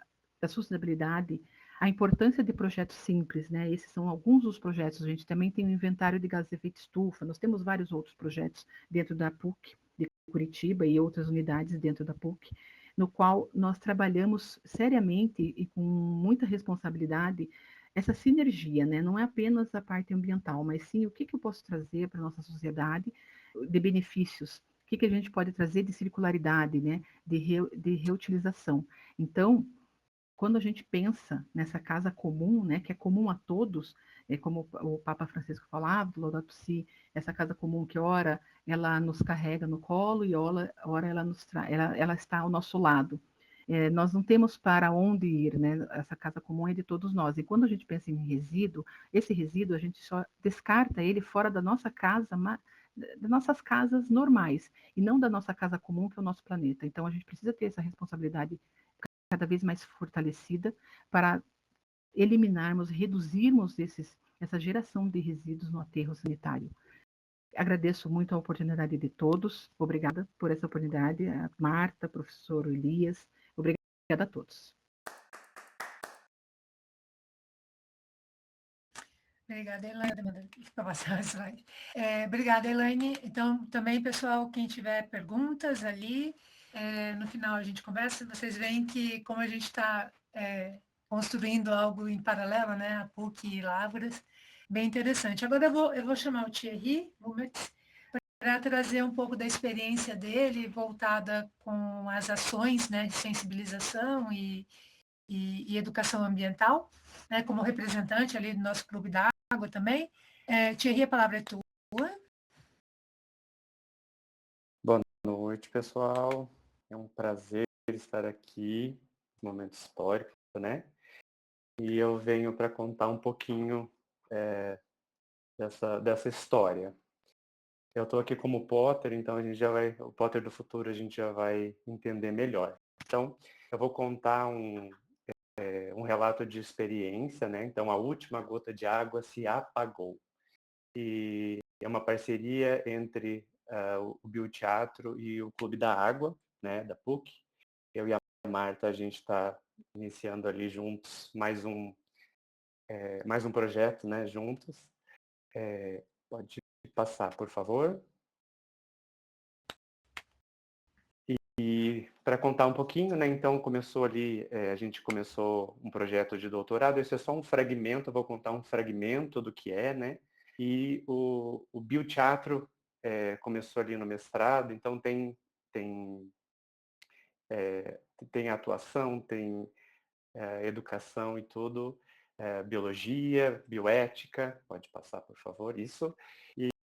sustentabilidade, a importância de projetos simples, né? Esses são alguns dos projetos. A gente também tem o inventário de gases de efeito estufa, nós temos vários outros projetos dentro da PUC de Curitiba e outras unidades dentro da PUC, no qual nós trabalhamos seriamente e com muita responsabilidade essa sinergia, né? Não é apenas a parte ambiental, mas sim o que eu posso trazer para a nossa sociedade de benefícios, o que a gente pode trazer de circularidade, né? De reutilização. Então, quando a gente pensa nessa casa comum, né, que é comum a todos, como o Papa Francisco falava, Laudato Si, essa casa comum que ora ela nos carrega no colo e ora ela está ao nosso lado. Nós não temos para onde ir, né? Essa casa comum é de todos nós. E quando a gente pensa em resíduo, esse resíduo a gente só descarta ele fora da nossa casa, das nossas casas normais, e não da nossa casa comum, que é o nosso planeta. Então, a gente precisa ter essa responsabilidade cada vez mais fortalecida para eliminarmos, reduzirmos essa geração de resíduos no aterro sanitário. Agradeço muito a oportunidade de todos. Obrigada por essa oportunidade, a Marta, professor Elias. Obrigada a todos. Obrigada, Elaine. Para passar o slide. Obrigada, Elaine. Então, também, pessoal, quem tiver perguntas ali, no final a gente conversa. Vocês veem que, como a gente está construindo algo em paralelo, né, a PUC e Lavras, bem interessante. Agora eu vou chamar o Thierry Bumertz para trazer um pouco da experiência dele, voltada com as ações, né, de sensibilização e educação ambiental, né, como representante ali do nosso Clube da Água também. Thierry, a palavra é tua. Boa noite, pessoal. É um prazer estar aqui, momento histórico, né? E eu venho para contar um pouquinho dessa história. Eu estou aqui como Potter, então a gente já vai, o Potter do futuro a gente já vai entender melhor. Então, eu vou contar um relato de experiência, né? Então, a última gota de água se apagou. E é uma parceria entre o Bioteatro e o Clube da Água, né, da PUC. Eu e a Marta, a gente está iniciando ali juntos mais um projeto, né, juntos. Pode passar, por favor. E para contar um pouquinho, né, então começou ali, a gente começou um projeto de doutorado, esse é só um fragmento, eu vou contar um fragmento do que é, né, e o bioteatro começou ali no mestrado, então tem atuação, tem educação e tudo, biologia, bioética, pode passar, por favor, isso.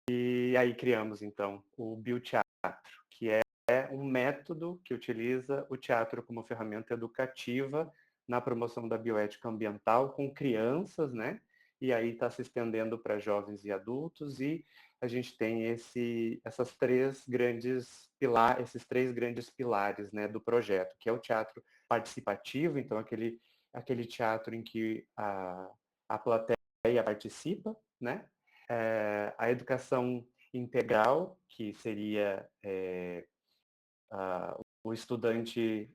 E aí criamos, então, o bioteatro, que é um método que utiliza o teatro como ferramenta educativa na promoção da bioética ambiental com crianças, né? E aí está se estendendo para jovens e adultos, e a gente tem esses três grandes pilares, né, do projeto, que é o teatro participativo, então aquele teatro em que a plateia participa, né? A educação integral, que seria o estudante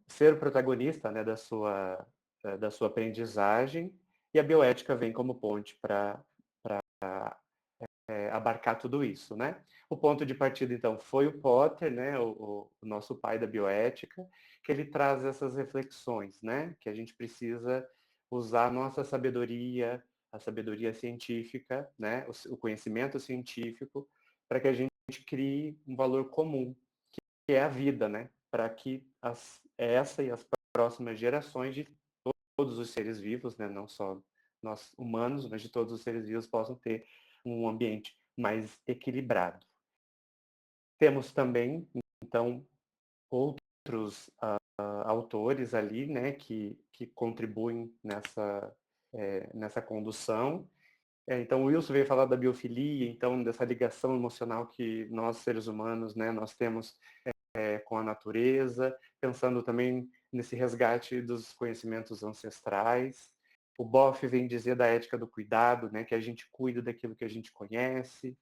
ser o protagonista, né, da sua aprendizagem, e a bioética vem como ponte para abarcar tudo isso, né? O ponto de partida, então, foi o Potter, né, o nosso pai da bioética, que ele traz essas reflexões, né, que a gente precisa usar a nossa sabedoria, a sabedoria científica, né, o conhecimento científico, para que a gente crie um valor comum, que é a vida, né, para que essa e as próximas gerações de todos os seres vivos, né, não só nós humanos, mas de todos os seres vivos possam ter um ambiente mais equilibrado. Temos também, então, outros autores ali, né, que contribuem nessa condução. Então, o Wilson veio falar da biofilia, então, dessa ligação emocional que nós, seres humanos, né, nós temos com a natureza, pensando também nesse resgate dos conhecimentos ancestrais. O Boff vem dizer da ética do cuidado, né, que a gente cuida daquilo que a gente conhece.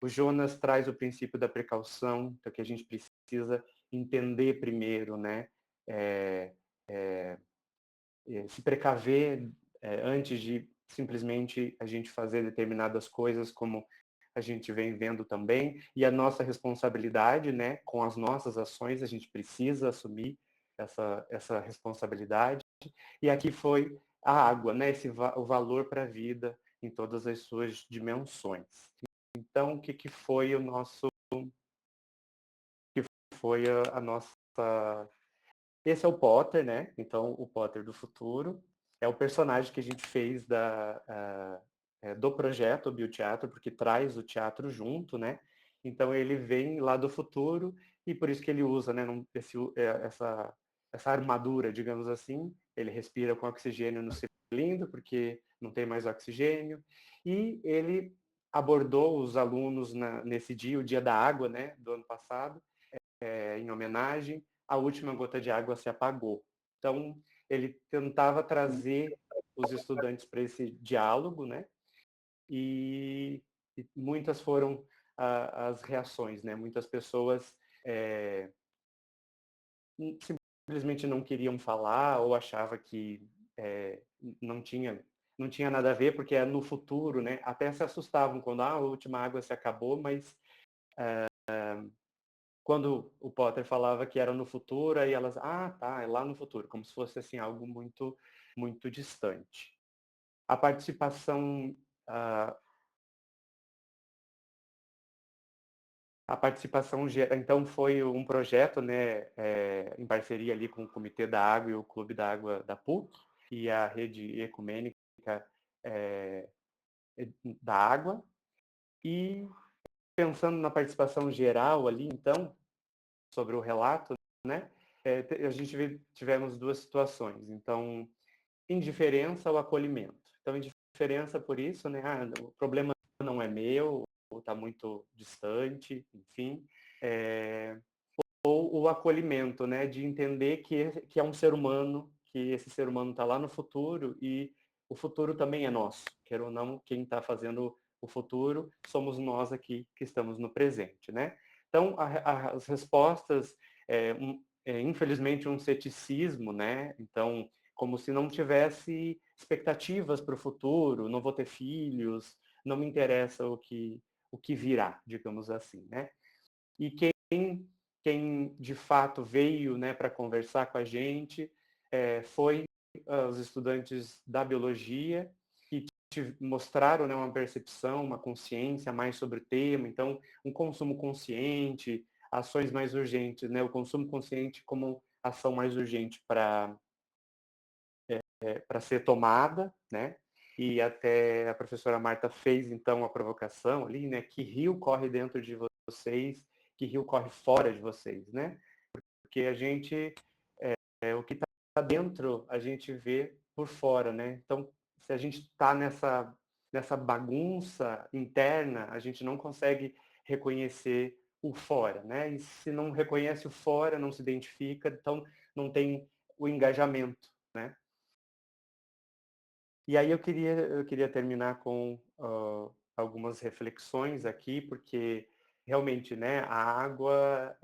O Jonas traz o princípio da precaução, então que a gente precisa entender primeiro, né, se precaver antes de simplesmente a gente fazer determinadas coisas, como a gente vem vendo também, e a nossa responsabilidade, né, com as nossas ações, a gente precisa assumir essa responsabilidade. E aqui foi a água, né, o valor para a vida em todas as suas dimensões. Então, o que foi o nosso... que foi a nossa... Esse é o Potter, né? Então, o Potter do futuro. É o personagem que a gente fez do projeto Bioteatro, porque traz o teatro junto, né? Então, ele vem lá do futuro e por isso que ele usa, né, essa armadura, digamos assim. Ele respira com oxigênio no cilindro, porque não tem mais oxigênio. E ele abordou os alunos nesse dia, o dia da água, né, do ano passado, em homenagem. A última gota de água se apagou. Então, ele tentava trazer os estudantes para esse diálogo, né? E muitas foram as reações, né? Muitas pessoas simplesmente não queriam falar ou achavam que não tinha nada a ver, porque é no futuro, né? Até se assustavam quando a última água se acabou, mas quando o Potter falava que era no futuro, aí elas, tá, é lá no futuro, como se fosse assim algo muito, muito distante. A participação, então foi um projeto, né, em parceria ali com o Comitê da Água e o Clube da Água da PUC e a Rede Ecumênica da Água. E pensando na participação geral ali, então, sobre o relato, né? A gente tivemos duas situações. Então, indiferença ou acolhimento. Então, indiferença por isso, né? O problema não é meu, ou está muito distante, enfim. Ou o acolhimento, né? De entender que é um ser humano, que esse ser humano está lá no futuro e o futuro também é nosso. Quer ou não, quem está fazendo o futuro somos nós aqui que estamos no presente, né? Então, as respostas, infelizmente, um ceticismo, né? Então, como se não tivesse expectativas para o futuro, não vou ter filhos, não me interessa o que virá, digamos assim, né? E quem de fato veio, né, para conversar com a gente foi os estudantes da biologia, que mostraram, né, uma percepção, uma consciência mais sobre o tema. Então, um consumo consciente, ações mais urgentes, né? O consumo consciente como ação mais urgente para ser tomada, né? E até a professora Marta fez, então, a provocação ali, né? Que rio corre dentro de vocês, que rio corre fora de vocês, né? Porque a gente, o que está dentro, a gente vê por fora, né? Então, se a gente está nessa bagunça interna, a gente não consegue reconhecer o fora, né? E se não reconhece o fora, não se identifica, então não tem o engajamento, né? E aí eu queria terminar com algumas reflexões aqui, porque realmente, né, a água,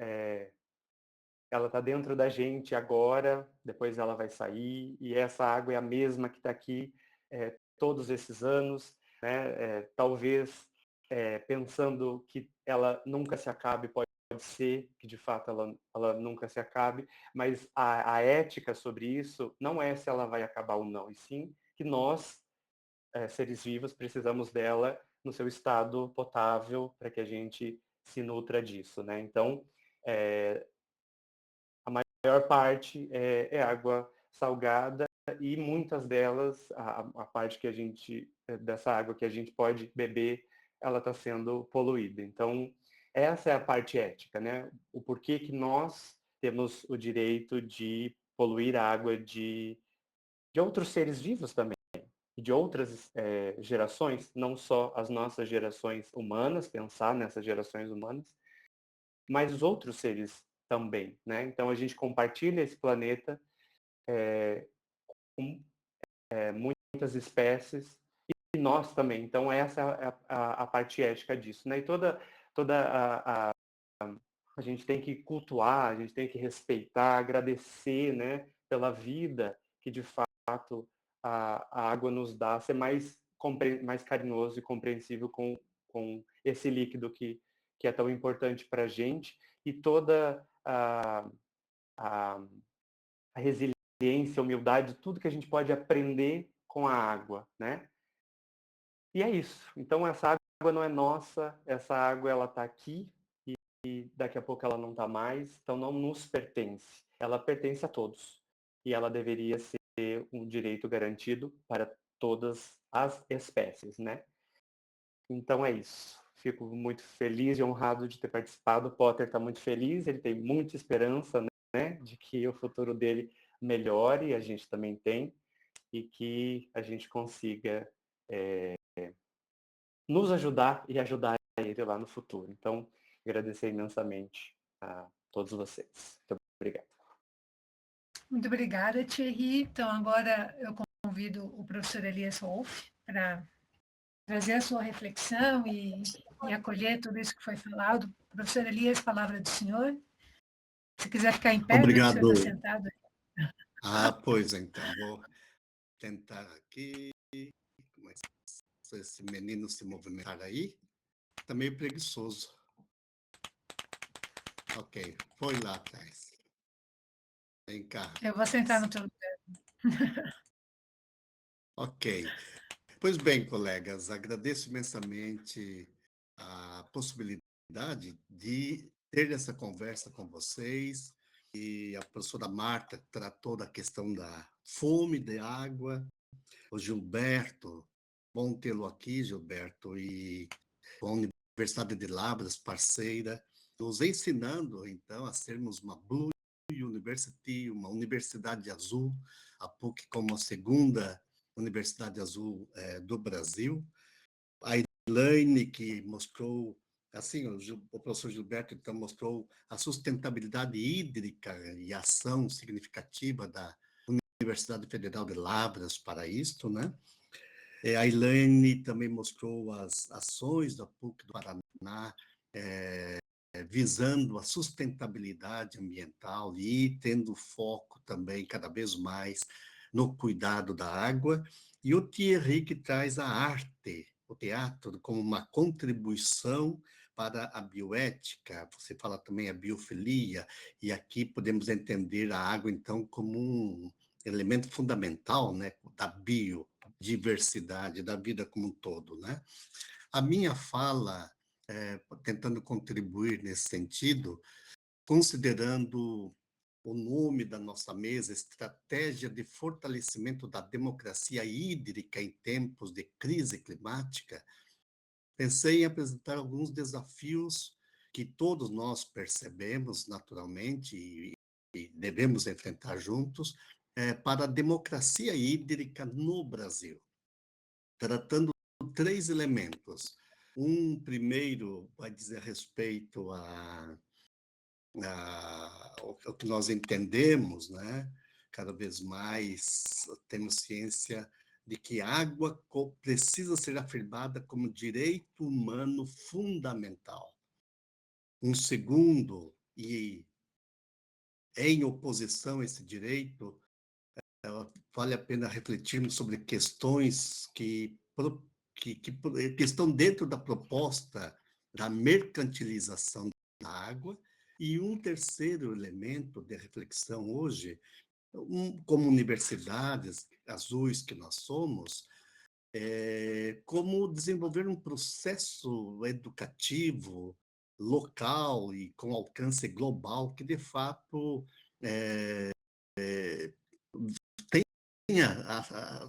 ela está dentro da gente agora, depois ela vai sair, e essa água é a mesma que está aqui todos esses anos, né? Talvez pensando que ela nunca se acabe, pode ser que de fato ela nunca se acabe, mas a ética sobre isso não é se ela vai acabar ou não, e sim que nós, seres vivos, precisamos dela no seu estado potável para que a gente se nutra disso, né? Então, a maior parte é água salgada, e muitas delas, a parte que a gente, dessa água que a gente pode beber, ela está sendo poluída. Então, essa é a parte ética, né? O porquê que nós temos o direito de poluir a água de outros seres vivos também, e de outras gerações, não só as nossas gerações humanas, pensar nessas gerações humanas, mas os outros seres também, né? Então a gente compartilha esse planeta com muitas espécies, e nós também. Então essa é a parte ética disso, né? E toda a gente tem que cultuar, a gente tem que respeitar, agradecer, né, pela vida que de fato a água nos dá, ser mais carinhoso e compreensível com esse líquido que é tão importante para a gente, e toda a resiliência, a humildade, tudo que a gente pode aprender com a água, né? E é isso. Então essa água não é nossa, essa água ela está aqui, e daqui a pouco ela não está mais, então não nos pertence. Ela pertence a todos, e ela deveria ser um direito garantido para todas as espécies, né? Então é isso. Fico muito feliz e honrado de ter participado. O Potter está muito feliz, ele tem muita esperança, né, de que o futuro dele melhore, a gente também tem, e que a gente consiga nos ajudar e ajudar ele lá no futuro. Então, agradecer imensamente a todos vocês. Muito obrigado. Muito obrigada, Thierry. Então, agora eu convido o professor Elias Wolff para trazer a sua reflexão e acolher tudo isso que foi falado. Professor Elias, palavra do senhor. Se quiser ficar em pé, Obrigado. viu, que o senhor está sentado. Pois então, vou tentar aqui. Como é que esse menino se movimentar aí? Está meio preguiçoso. Ok, foi lá atrás. Vem cá. Eu vou sentar no teu lugar. Ok. Pois bem, colegas, agradeço imensamente a possibilidade de ter essa conversa com vocês. E a professora Marta tratou da questão da fome de água. O Gilberto, bom tê-lo aqui, Gilberto, e a Universidade de Lavras, parceira, nos ensinando, então, a sermos uma Blue University, uma universidade azul, a PUC como a segunda universidade azul do Brasil. A Elaine, que mostrou, assim, o professor Gilberto, então, mostrou a sustentabilidade hídrica e ação significativa da Universidade Federal de Lavras para isto, né? A Elaine também mostrou as ações da PUC do Paraná visando a sustentabilidade ambiental e tendo foco também cada vez mais no cuidado da água, e o Thierry que traz a arte, o teatro, como uma contribuição para a bioética. Você fala também a biofilia, e aqui podemos entender a água, então, como um elemento fundamental, né, da biodiversidade, da vida como um todo, né? A minha fala, tentando contribuir nesse sentido, considerando o nome da nossa mesa, Estratégia de Fortalecimento da Democracia Hídrica em Tempos de Crise Climática, pensei em apresentar alguns desafios que todos nós percebemos naturalmente e devemos enfrentar juntos para a democracia hídrica no Brasil, tratando três elementos. Um primeiro vai dizer respeito ao que nós entendemos, né? Cada vez mais temos ciência de que a água precisa ser afirmada como direito humano fundamental. Um segundo, e em oposição a esse direito, vale a pena refletirmos sobre questões que estão dentro da proposta da mercantilização da água. E um terceiro elemento de reflexão hoje, como universidades azuis que nós somos, como desenvolver um processo educativo local e com alcance global que, de fato, tenha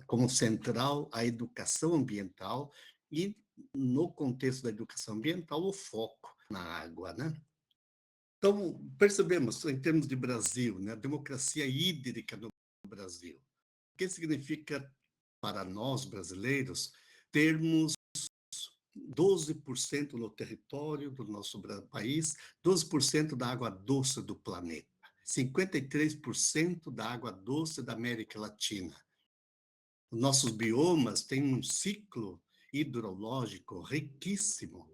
como central a educação ambiental e, no contexto da educação ambiental, o foco na água, né? Então, percebemos, em termos de Brasil, né, a democracia hídrica no Brasil. O que significa para nós, brasileiros, termos 12% no território do nosso país, 12% da água doce do planeta, 53% da água doce da América Latina. Os nossos biomas têm um ciclo hidrológico riquíssimo,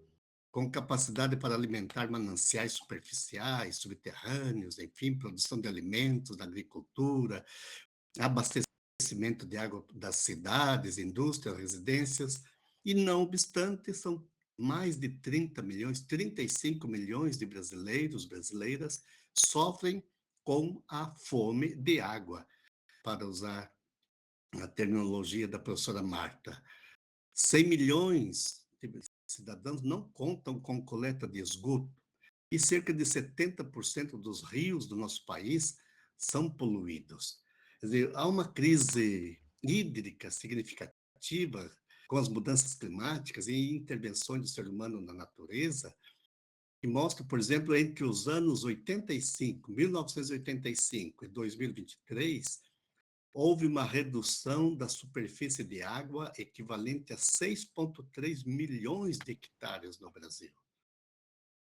com capacidade para alimentar mananciais superficiais, subterrâneos, enfim, produção de alimentos, da agricultura, abastecimento de água das cidades, indústrias, residências, e não obstante, são mais de 30 milhões, 35 milhões de brasileiros, brasileiras, sofrem com a fome de água, para usar a terminologia da professora Marta. 100 milhões de cidadãos não contam com coleta de esgoto e cerca de 70% dos rios do nosso país são poluídos. Quer dizer, há uma crise hídrica significativa com as mudanças climáticas e intervenções do ser humano na natureza, que mostra, por exemplo, entre os anos 1985 e 2023, houve uma redução da superfície de água equivalente a 6,3 milhões de hectares no Brasil.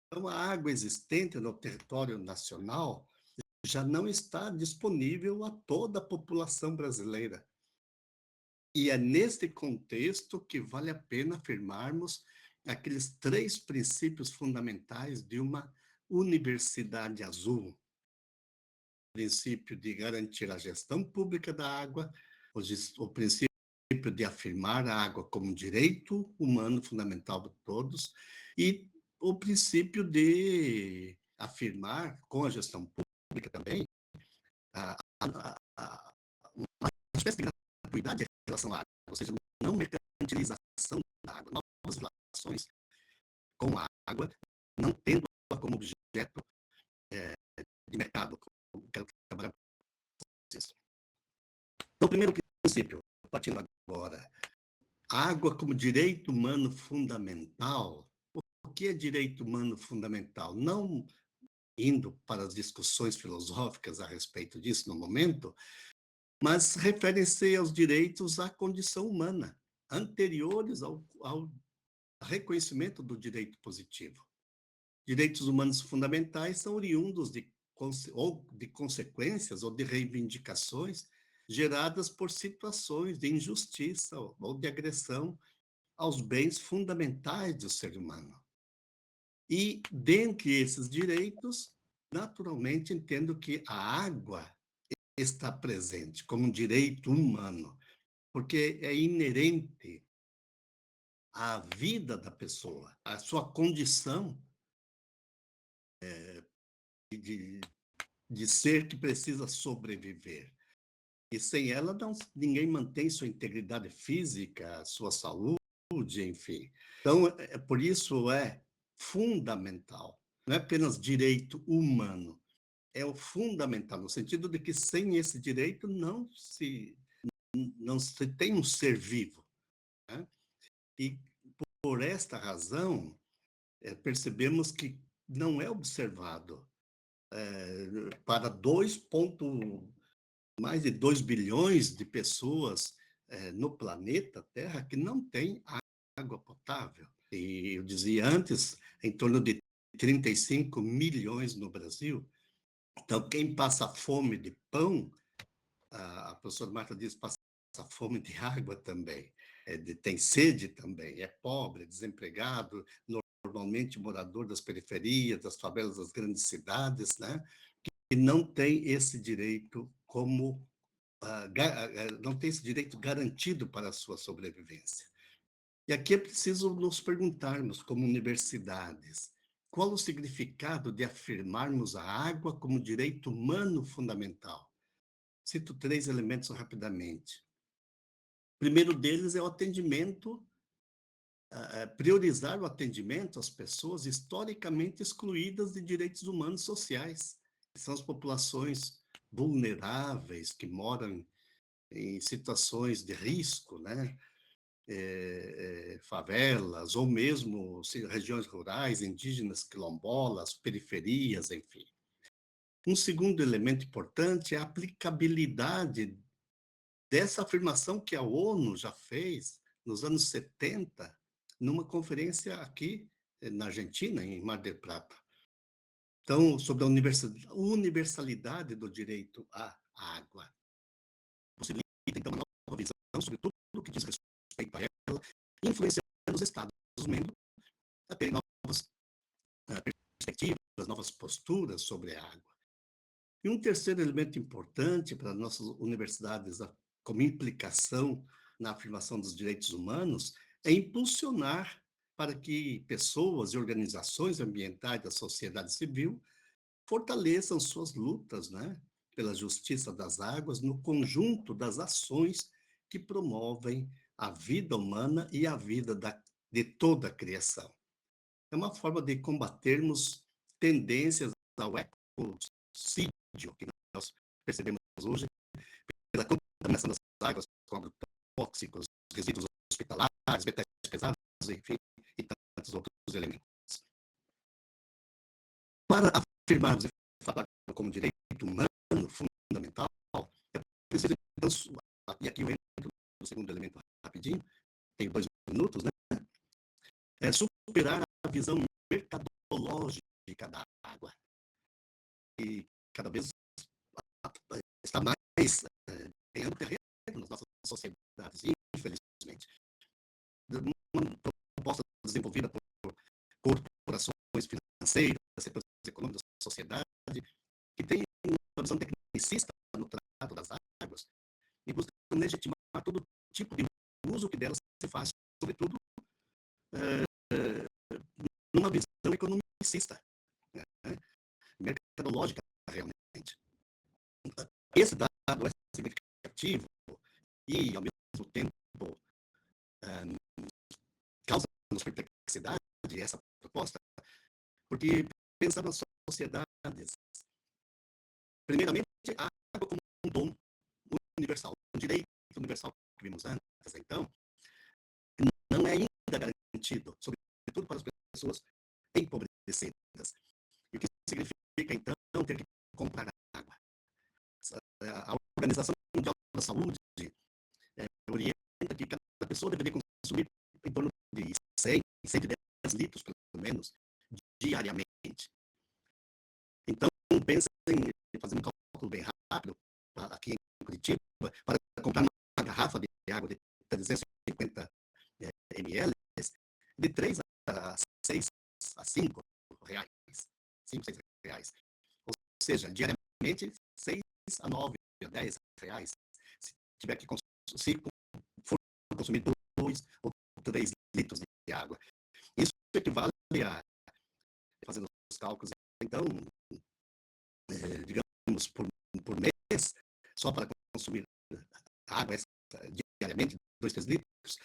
Então, a água existente no território nacional já não está disponível a toda a população brasileira. E é neste contexto que vale a pena afirmarmos aqueles três princípios fundamentais de uma universidade azul. O princípio de garantir a gestão pública da água, o princípio de afirmar a água como um direito humano fundamental de todos, e o princípio de afirmar, com a gestão pública também, uma espécie de gratuidade em relação à água, ou seja, não mercantilização da água, novas relações com a água, não tendo-a como objeto de mercado. Quero trabalhar com isso. Então, o primeiro princípio, partindo agora, água como direito humano fundamental. O que é direito humano fundamental? Não indo para as discussões filosóficas a respeito disso no momento, mas referem-se aos direitos à condição humana, anteriores ao reconhecimento do direito positivo. Direitos humanos fundamentais são oriundos de consequências ou de reivindicações geradas por situações de injustiça ou de agressão aos bens fundamentais do ser humano. E, dentre esses direitos, naturalmente, entendo que a água está presente como um direito humano, porque é inerente à vida da pessoa, à sua condição de, de ser que precisa sobreviver. E sem ela, não, ninguém mantém sua integridade física, sua saúde, enfim. Então, por isso é fundamental. Não é apenas direito humano, é o fundamental, no sentido de que sem esse direito não se tem um ser vivo. Né? E por esta razão, percebemos que não é observado para mais de 2 bilhões de pessoas no planeta Terra que não tem água potável. E eu dizia antes, em torno de 35 milhões no Brasil. Então, quem passa fome de pão, a professora Marta diz, passa fome de água também, tem sede também, é pobre, é desempregado, normalmente morador das periferias, das favelas das grandes cidades, né? Que não tem esse direito não tem esse direito garantido para a sua sobrevivência. E aqui é preciso nos perguntarmos, como universidades, qual o significado de afirmarmos a água como direito humano fundamental? Cito 3 elementos rapidamente. O primeiro deles é o atendimento, priorizar o atendimento às pessoas historicamente excluídas de direitos humanos sociais, que são as populações vulneráveis, que moram em situações de risco, né? Favelas, ou mesmo regiões rurais, indígenas, quilombolas, periferias, enfim. Um segundo elemento importante é a aplicabilidade dessa afirmação que a ONU já fez nos anos 70, numa conferência aqui na Argentina, em Mar del Plata. Então, sobre a universalidade do direito à água. Possibilita, então, uma nova visão sobre tudo o que diz respeito a ela, influenciando os Estados-membros a terem novas perspectivas, novas posturas sobre a água. E um terceiro elemento importante para nossas universidades, como implicação na afirmação dos direitos humanos, é impulsionar para que pessoas e organizações ambientais da sociedade civil fortaleçam suas lutas, né, pela justiça das águas no conjunto das ações que promovem a vida humana e a vida de toda a criação. É uma forma de combatermos tendências ao ecocídio que nós percebemos hoje, pela contaminação das águas com agrotóxicos, resíduos hospitalares, metais pesados, enfim, e tantos outros elementos. Para afirmarmos e falar como direito humano fundamental, é preciso, então, e aqui eu entro no segundo elemento rapidinho, tenho 2 minutos, né? É superar a visão mercadológica da água. E cada vez está mais ganhando terreno nas nossas sociedades, infelizmente. Uma proposta desenvolvida por corporações financeiras, setores econômicos da sociedade, que tem uma visão tecnicista no trato das águas e busca legitimar todo tipo de uso que delas se faz, sobretudo numa visão economicista, né? Mercadológica, realmente. Esse dado é significativo e, ao mesmo tempo, causa-nos perplexidade essa proposta, porque pensa nas sociedades, primeiramente, a água como um dom universal, um direito universal que vimos antes, então, não é ainda garantido, sobretudo para as pessoas empobrecidas. E o que significa, então, ter que comprar água? A Organização Mundial da Saúde orienta que cada pessoa deveria consumir em torno de 100, 110 litros, pelo menos, diariamente. Então, pensem em fazer um cálculo bem rápido, aqui em Curitiba, para comprar uma garrafa de água de 350 ml, de 3 a 6 a 5 5, 6 reais. Ou seja, diariamente, 6 a 9 a 10 reais. Se tiver que se for consumir 2 ou 3 litros de água. Isso equivale a, fazendo os cálculos, então, digamos, por mês, só para consumir água diariamente, 2, 3 litros,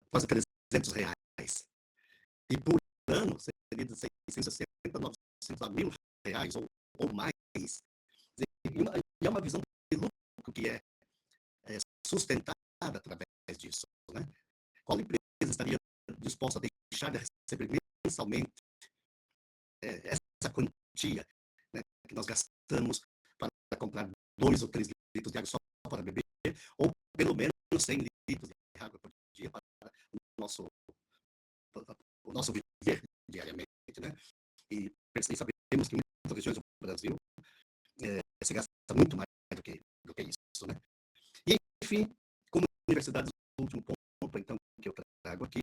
quase 300 reais. E por ano, seria de 660, 900 a 1.000 reais ou mais. E é uma visão de lucro que é sustentada através disso. Né? Qual empresa estaria disposta a deixar de receber mensalmente essa quantia, né, que nós gastamos para comprar 2 ou 3 litros de água só para beber, ou pelo menos 100 litros de água por dia para o nosso viver diariamente. Né? E sabemos que em muitas regiões do Brasil se gasta muito mais do que isso. Né? E, enfim, como universidade, o último ponto então, que eu trago aqui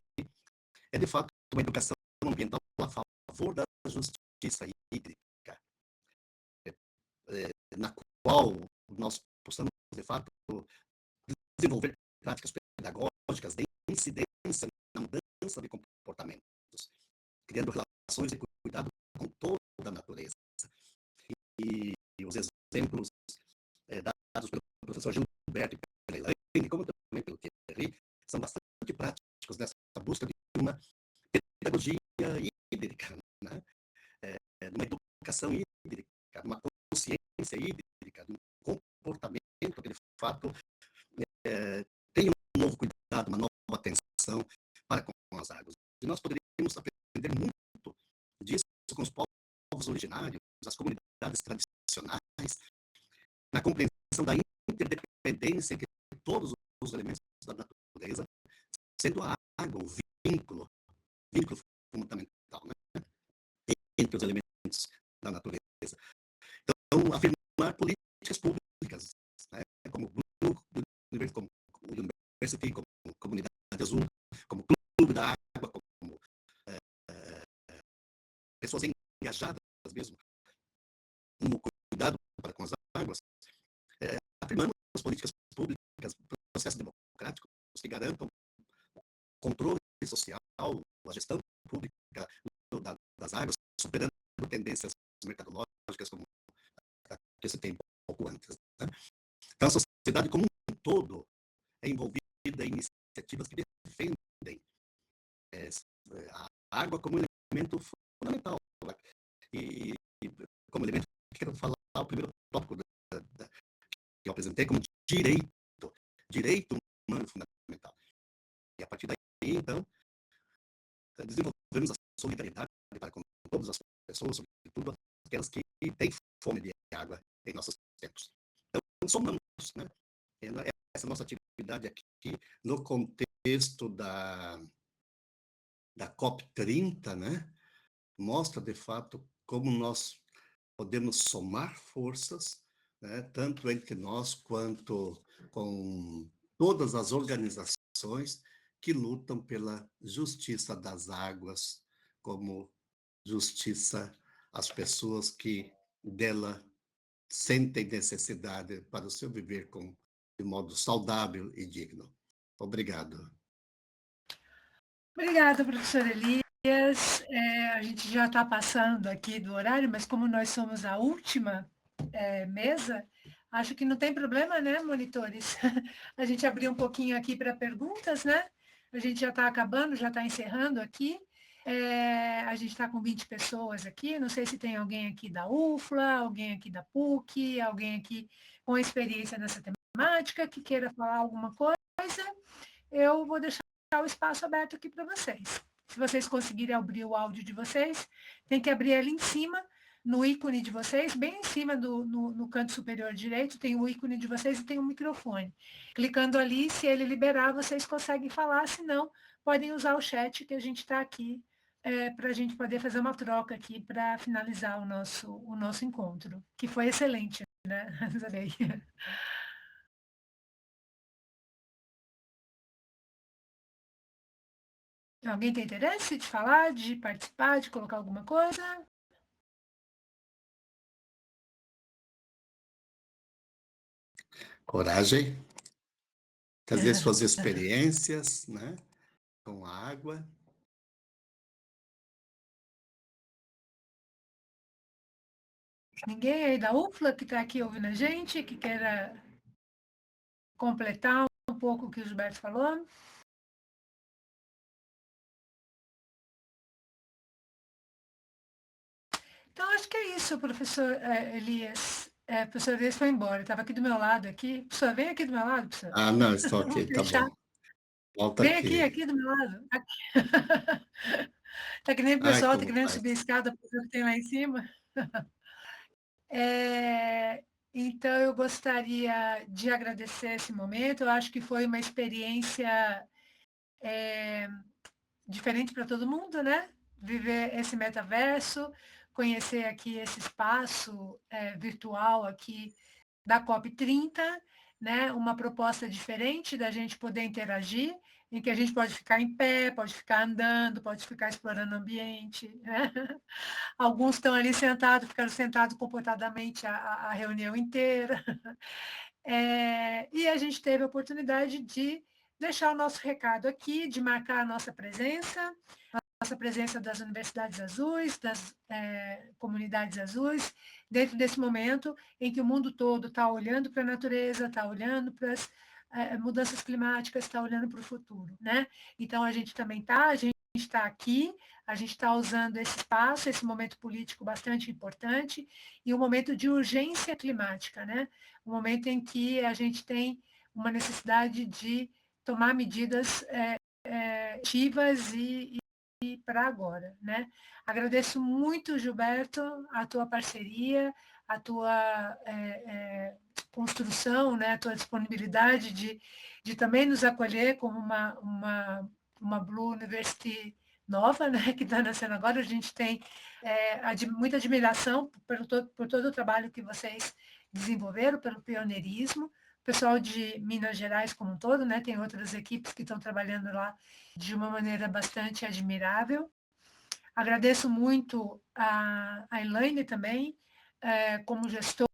é, de fato, uma educação ambiental a favor da justiça hídrica, na qual nós possamos, de fato, desenvolver práticas pedagógicas de incidência na mudança de comportamentos, criando relações de cuidado com toda a natureza. E os exemplos dados pelo professor Gilberto e pela Elaine, como também pelo Thierry, são bastante práticos nessa busca de uma pedagogia hídrica, né? De uma educação hídrica, de uma consciência hídrica, de um comportamento que, de fato, tenha um novo cuidado, uma nova atenção para com as águas. E nós poderíamos aprender muito disso com os povos originários, as comunidades tradicionais, na compreensão da interdependência entre todos os elementos da natureza, sendo a água o vínculo fundamental, né, entre os elementos da natureza. Então, afirmar políticas públicas, né, como o University, como Comunidade Azul, como Clube da Água, como pessoas engajadas mesmo no cuidado para com as águas, afirmando as políticas públicas, processos democráticos que garantam o controle social, a gestão pública das águas, superando tendências mercadológicas como a que se tem um pouco antes. Né? Então, a sociedade como um todo é envolvida em iniciativas que defendem a água como elemento fundamental. E como elemento que eu quero falar, o primeiro tópico que eu apresentei como direito humano fundamental. E a partir daí, então, desenvolvemos a solidariedade para com todas as pessoas, sobretudo aquelas que têm fome de água em nossos tempos. Então, somamos, né? Essa nossa atividade aqui, no contexto da COP30, né? Mostra, de fato, como nós podemos somar forças, né? Tanto entre nós quanto com todas as organizações que lutam pela justiça das águas, como justiça às pessoas que dela sentem necessidade para o seu viver de modo saudável e digno. Obrigado. Obrigada, professor Elias. A gente já está passando aqui do horário, mas como nós somos a última mesa, acho que não tem problema, né, monitores? A gente abriu um pouquinho aqui para perguntas, né? A gente já está acabando, já está encerrando aqui. A gente está com 20 pessoas aqui, não sei se tem alguém aqui da UFLA, alguém aqui da PUC, alguém aqui com experiência nessa temática que queira falar alguma coisa. Eu vou deixar o espaço aberto aqui para vocês. Se vocês conseguirem abrir o áudio de vocês, tem que abrir ali em cima, no ícone de vocês, bem em cima no canto superior direito, tem o ícone de vocês e tem um microfone. Clicando ali, se ele liberar, vocês conseguem falar, se não, podem usar o chat que a gente está aqui para a gente poder fazer uma troca aqui para finalizar o nosso encontro, que foi excelente, né? Adorei. Alguém tem interesse de falar, de participar, de colocar alguma coisa? coragem, trazer suas experiências, né, com a água. Ninguém aí da UFLA que está aqui ouvindo a gente, que queira completar um pouco o que o Gilberto falou? Então, acho que é isso, professor Elias. Professor Elias foi embora, estava aqui do meu lado aqui. Professor, vem aqui do meu lado, professor. Ah, não, estou Vamos aqui, tá fechar. bom. Volta Vem aqui. aqui do meu lado. Tá que nem o Ai, pessoal, tá como querendo faz. subir a escada para ver o que tem lá em cima. Então, eu gostaria de agradecer esse momento. Eu acho que foi uma experiência diferente para todo mundo, né? Viver esse metaverso, conhecer aqui esse espaço virtual aqui da COP30, né? Uma proposta diferente da gente poder interagir, em que a gente pode ficar em pé, pode ficar andando, pode ficar explorando o ambiente, né? Alguns estão ali sentados, ficaram sentados comportadamente a reunião inteira. E a gente teve a oportunidade de deixar o nosso recado aqui, de marcar a nossa presença das universidades azuis, das comunidades azuis, dentro desse momento em que o mundo todo está olhando para a natureza, está olhando para as mudanças climáticas, está olhando para o futuro, né? Então, a gente também está, a gente está aqui, a gente está usando esse espaço, esse momento político bastante importante, e um momento de urgência climática, né? Um momento em que a gente tem uma necessidade de tomar medidas ativas e para agora, né? Agradeço muito, Gilberto, a tua parceria, a tua construção, né? A tua disponibilidade de também nos acolher como uma Blue University nova, né? Que está nascendo agora. A gente tem muita admiração por todo o trabalho que vocês desenvolveram, pelo pioneirismo. O pessoal de Minas Gerais como um todo, né? Tem outras equipes que estão trabalhando lá de uma maneira bastante admirável. Agradeço muito a Elaine também, como gestora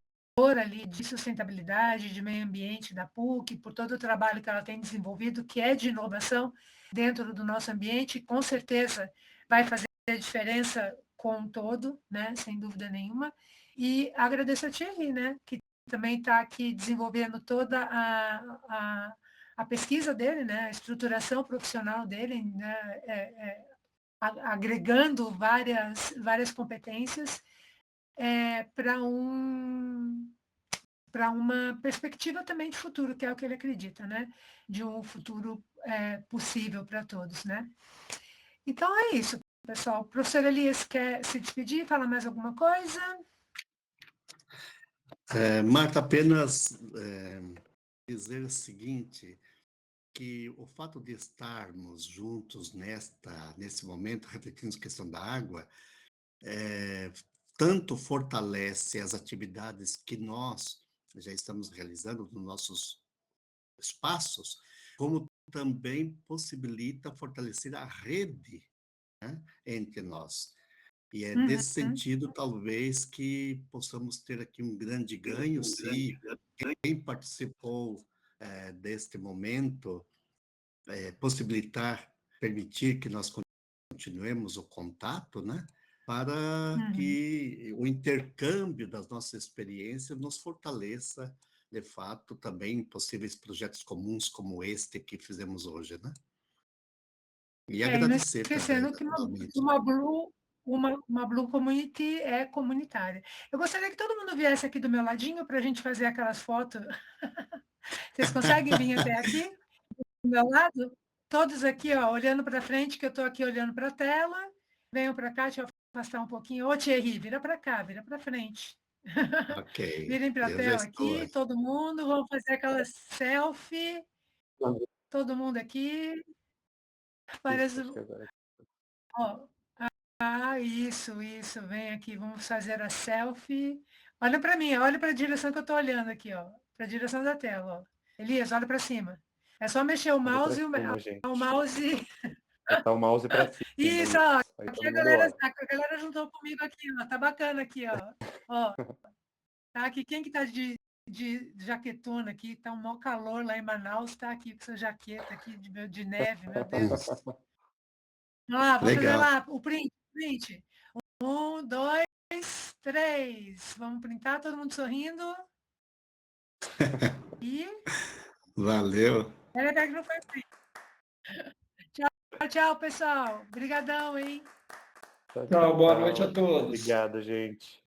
ali de sustentabilidade, de meio ambiente da PUC, por todo o trabalho que ela tem desenvolvido, que é de inovação dentro do nosso ambiente, e com certeza vai fazer diferença com um todo, né, sem dúvida nenhuma. E agradeço a Thierry, né, que também está aqui desenvolvendo toda a pesquisa dele, né, a estruturação profissional dele, né, agregando várias competências para uma perspectiva também de futuro, que é o que ele acredita, né? De um futuro possível para todos, né? Então é isso, pessoal. O professor Elias quer se despedir, falar mais alguma coisa? Marta, apenas dizer o seguinte, que o fato de estarmos juntos nesse momento, refletindo a questão da água, tanto fortalece as atividades que nós já estamos realizando nos nossos espaços, como também possibilita fortalecer a rede, né, entre nós. E é nesse sentido, talvez, que possamos ter aqui um grande ganho, se quem participou deste momento permitir que nós continuemos o contato, né? Para que o intercâmbio das nossas experiências nos fortaleça, de fato, também em possíveis projetos comuns como este que fizemos hoje, né? E agradecer também, Esquecendo que uma Blue Community é comunitária. Eu gostaria que todo mundo viesse aqui do meu ladinho para a gente fazer aquelas fotos. Vocês conseguem vir até aqui, do meu lado? Todos aqui, ó, olhando para frente, que eu estou aqui olhando para a tela. Venham para cá, deixa eu afastar um pouquinho. Ô, Thierry, vira para cá, vira para frente. Ok, Virem para a eu já tela estou aqui, todo mundo. Vamos fazer aquela selfie. Todo mundo aqui. Parece... Ó, isso, vem aqui, vamos fazer a selfie. Olha para mim, olha para a direção que eu estou olhando aqui, ó, para a direção da tela, ó. Elias, olha para cima. É só mexer o mouse e o mouse. Botar o mouse para cima. Isso, ó, Aí aqui todo mundo olha. a galera juntou comigo aqui, ó, tá bacana aqui, ó. Ó, tá aqui, quem que tá de de jaquetona aqui, tá um maior calor lá em Manaus, tá aqui com essa jaqueta aqui de neve, meu Deus. Vamos lá, vou fazer Legal. lá o print. 1, 2, 3. Vamos printar, todo mundo sorrindo. E... Valeu. Peraí que não foi print. Tchau, pessoal. Obrigadão, hein? Tchau, boa noite a todos. Obrigado, gente.